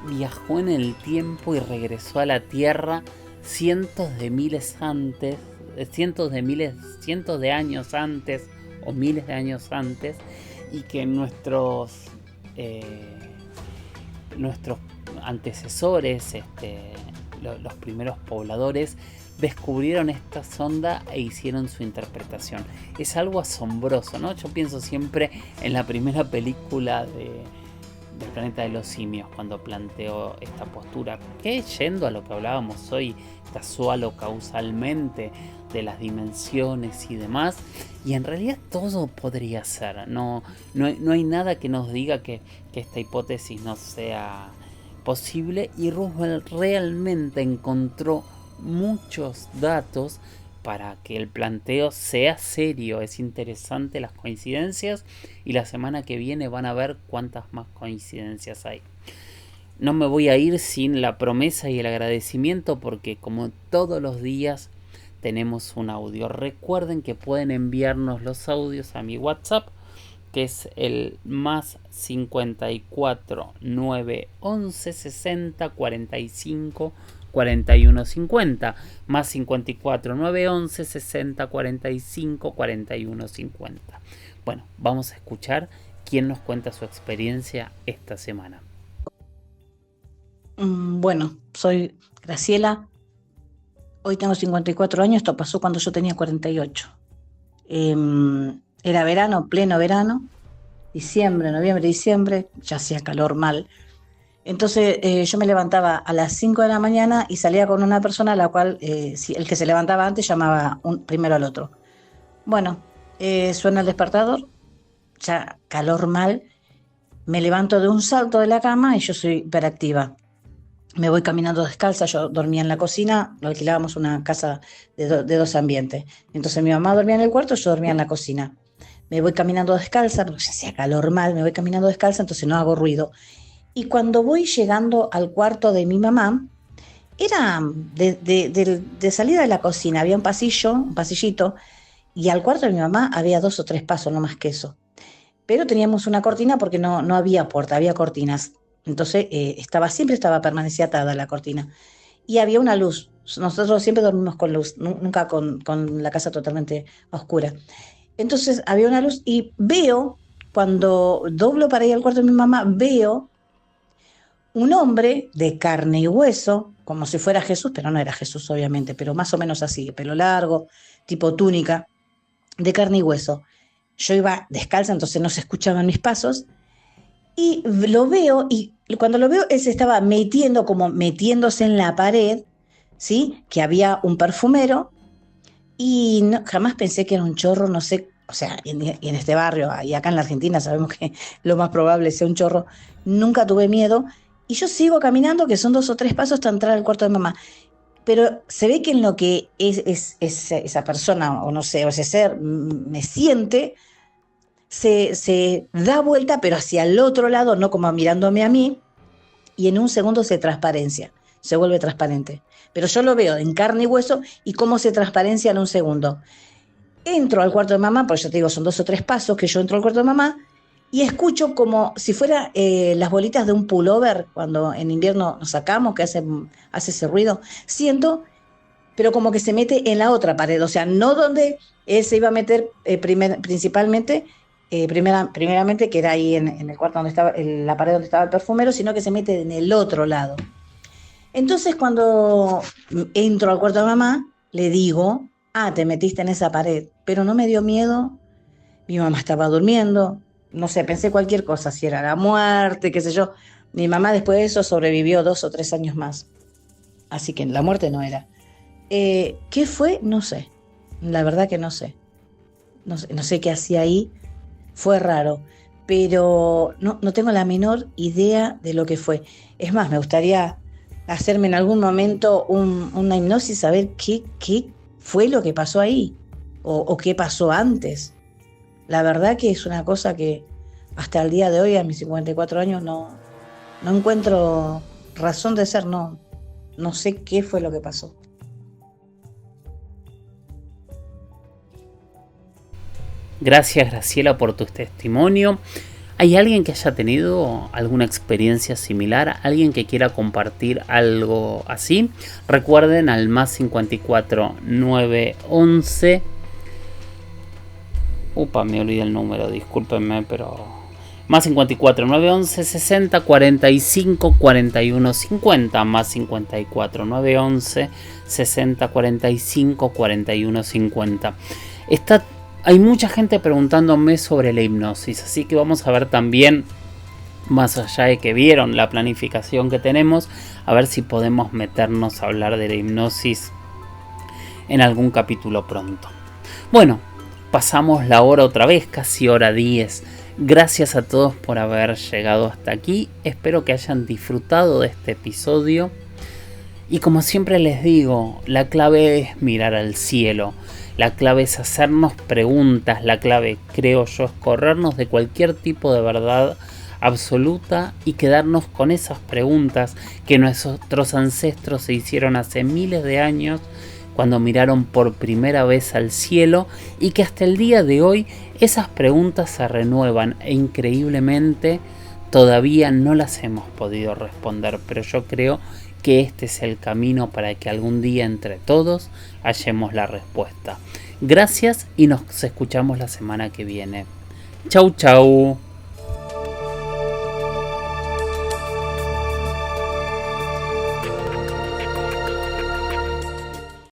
[SPEAKER 1] viajó en el tiempo y regresó a la Tierra cientos de años antes o miles de años antes, y que nuestros antecesores, los primeros pobladores, descubrieron esta sonda e hicieron su interpretación. Es algo asombroso, ¿no? Yo pienso siempre en la primera película del planeta de los simios, cuando planteó esta postura, que yendo a lo que hablábamos hoy, casual o causalmente, de las dimensiones y demás, y en realidad todo podría ser, no hay nada que nos diga que esta hipótesis no sea posible, y Roosevelt realmente encontró muchos datos para que el planteo sea serio. Es interesante las coincidencias, y la semana que viene van a ver cuántas más coincidencias hay. No me voy a ir sin la promesa y el agradecimiento, porque como todos los días tenemos un audio. Recuerden que pueden enviarnos los audios a mi WhatsApp, que es el más 54 911 60 45 41 50, más 54 911 60 45 41 50. Bueno, vamos a escuchar quién nos cuenta su experiencia esta semana.
[SPEAKER 7] Bueno, soy Graciela, hoy tengo 54 años, esto pasó cuando yo tenía 48. Era verano, pleno verano, diciembre, noviembre, diciembre, ya hacía calor mal. Entonces yo me levantaba a las 5 de la mañana y salía con una persona a la cual el que se levantaba antes llamaba primero al otro. Bueno, suena el despertador, ya calor mal, me levanto de un salto de la cama y yo soy hiperactiva. Me voy caminando descalza, yo dormía en la cocina, lo alquilábamos una casa de 2 ambientes. Entonces mi mamá dormía en el cuarto, yo dormía en la cocina. Me voy caminando descalza, porque ya hacía calor mal, me voy caminando descalza, entonces no hago ruido. Y cuando voy llegando al cuarto de mi mamá, era de salida de la cocina, había un pasillito, y al cuarto de mi mamá había 2 o 3 pasos, no más que eso. Pero teníamos una cortina porque no había puerta, había cortinas. Entonces siempre permanecía atada la cortina. Y había una luz. Nosotros siempre dormimos con luz, nunca con la casa totalmente oscura. Entonces había una luz y veo, cuando doblo para ir al cuarto de mi mamá, veo un hombre de carne y hueso, como si fuera Jesús, pero no era Jesús obviamente, pero más o menos así, pelo largo, tipo túnica, de carne y hueso. Yo iba descalza, entonces no se escuchaban mis pasos, y lo veo, y cuando lo veo, él se estaba metiéndose en la pared, ¿sí? Que había un perfumero, y jamás pensé que era un chorro, no sé, o sea, en este barrio, y acá en la Argentina sabemos que lo más probable sea un chorro, nunca tuve miedo, y yo sigo caminando, que son 2 o 3 pasos hasta entrar al cuarto de mamá. Pero se ve que en lo que es esa persona, o no sé, o ese ser, me siente, se da vuelta, pero hacia el otro lado, no como mirándome a mí, y en un segundo se vuelve transparente. Pero yo lo veo en carne y hueso y cómo se transparencia en un segundo. Entro al cuarto de mamá, porque yo te digo, son 2 o 3 pasos que yo entro al cuarto de mamá, y escucho como si fuera las bolitas de un pullover, cuando en invierno nos sacamos, que hace ese ruido. Siento, pero como que se mete en la otra pared, o sea, no donde él se iba a meter primeramente, que era ahí en el cuarto donde estaba, en la pared donde estaba el perfumero, sino que se mete en el otro lado. Entonces cuando entro al cuarto de mamá, le digo, te metiste en esa pared, pero no me dio miedo, mi mamá estaba durmiendo, no sé, pensé cualquier cosa, si era la muerte, qué sé yo. Mi mamá después de eso sobrevivió 2 o 3 años más, así que la muerte no era. ¿Qué fue? No sé, la verdad que no sé qué hacía ahí, fue raro, pero no tengo la menor idea de lo que fue. Es más, me gustaría hacerme en algún momento una hipnosis, saber qué fue lo que pasó ahí, o qué pasó antes. La verdad que es una cosa que hasta el día de hoy, a mis 54 años, no encuentro razón de ser, no sé qué fue lo que pasó.
[SPEAKER 1] Gracias, Graciela, por tu testimonio. ¿Hay alguien que haya tenido alguna experiencia similar? ¿Alguien que quiera compartir algo así? Recuerden al más 54 911. Me olvidé el número, discúlpenme, pero... Más 54 911 60 45 41 50. Más 54 911 60 45 41 50. Hay mucha gente preguntándome sobre la hipnosis, así que vamos a ver también, más allá de que vieron la planificación que tenemos, a ver si podemos meternos a hablar de la hipnosis en algún capítulo pronto. Bueno, pasamos la hora otra vez, casi hora 10. Gracias a todos por haber llegado hasta aquí. Espero que hayan disfrutado de este episodio. Y como siempre les digo, la clave es mirar al cielo. La clave es hacernos preguntas. La clave, creo yo, es corrernos de cualquier tipo de verdad absoluta y quedarnos con esas preguntas que nuestros ancestros se hicieron hace miles de años cuando miraron por primera vez al cielo, y que hasta el día de hoy esas preguntas se renuevan e increíblemente todavía no las hemos podido responder, pero yo creo que este es el camino para que algún día entre todos hallemos la respuesta. Gracias y nos escuchamos la semana que viene. Chau, chau.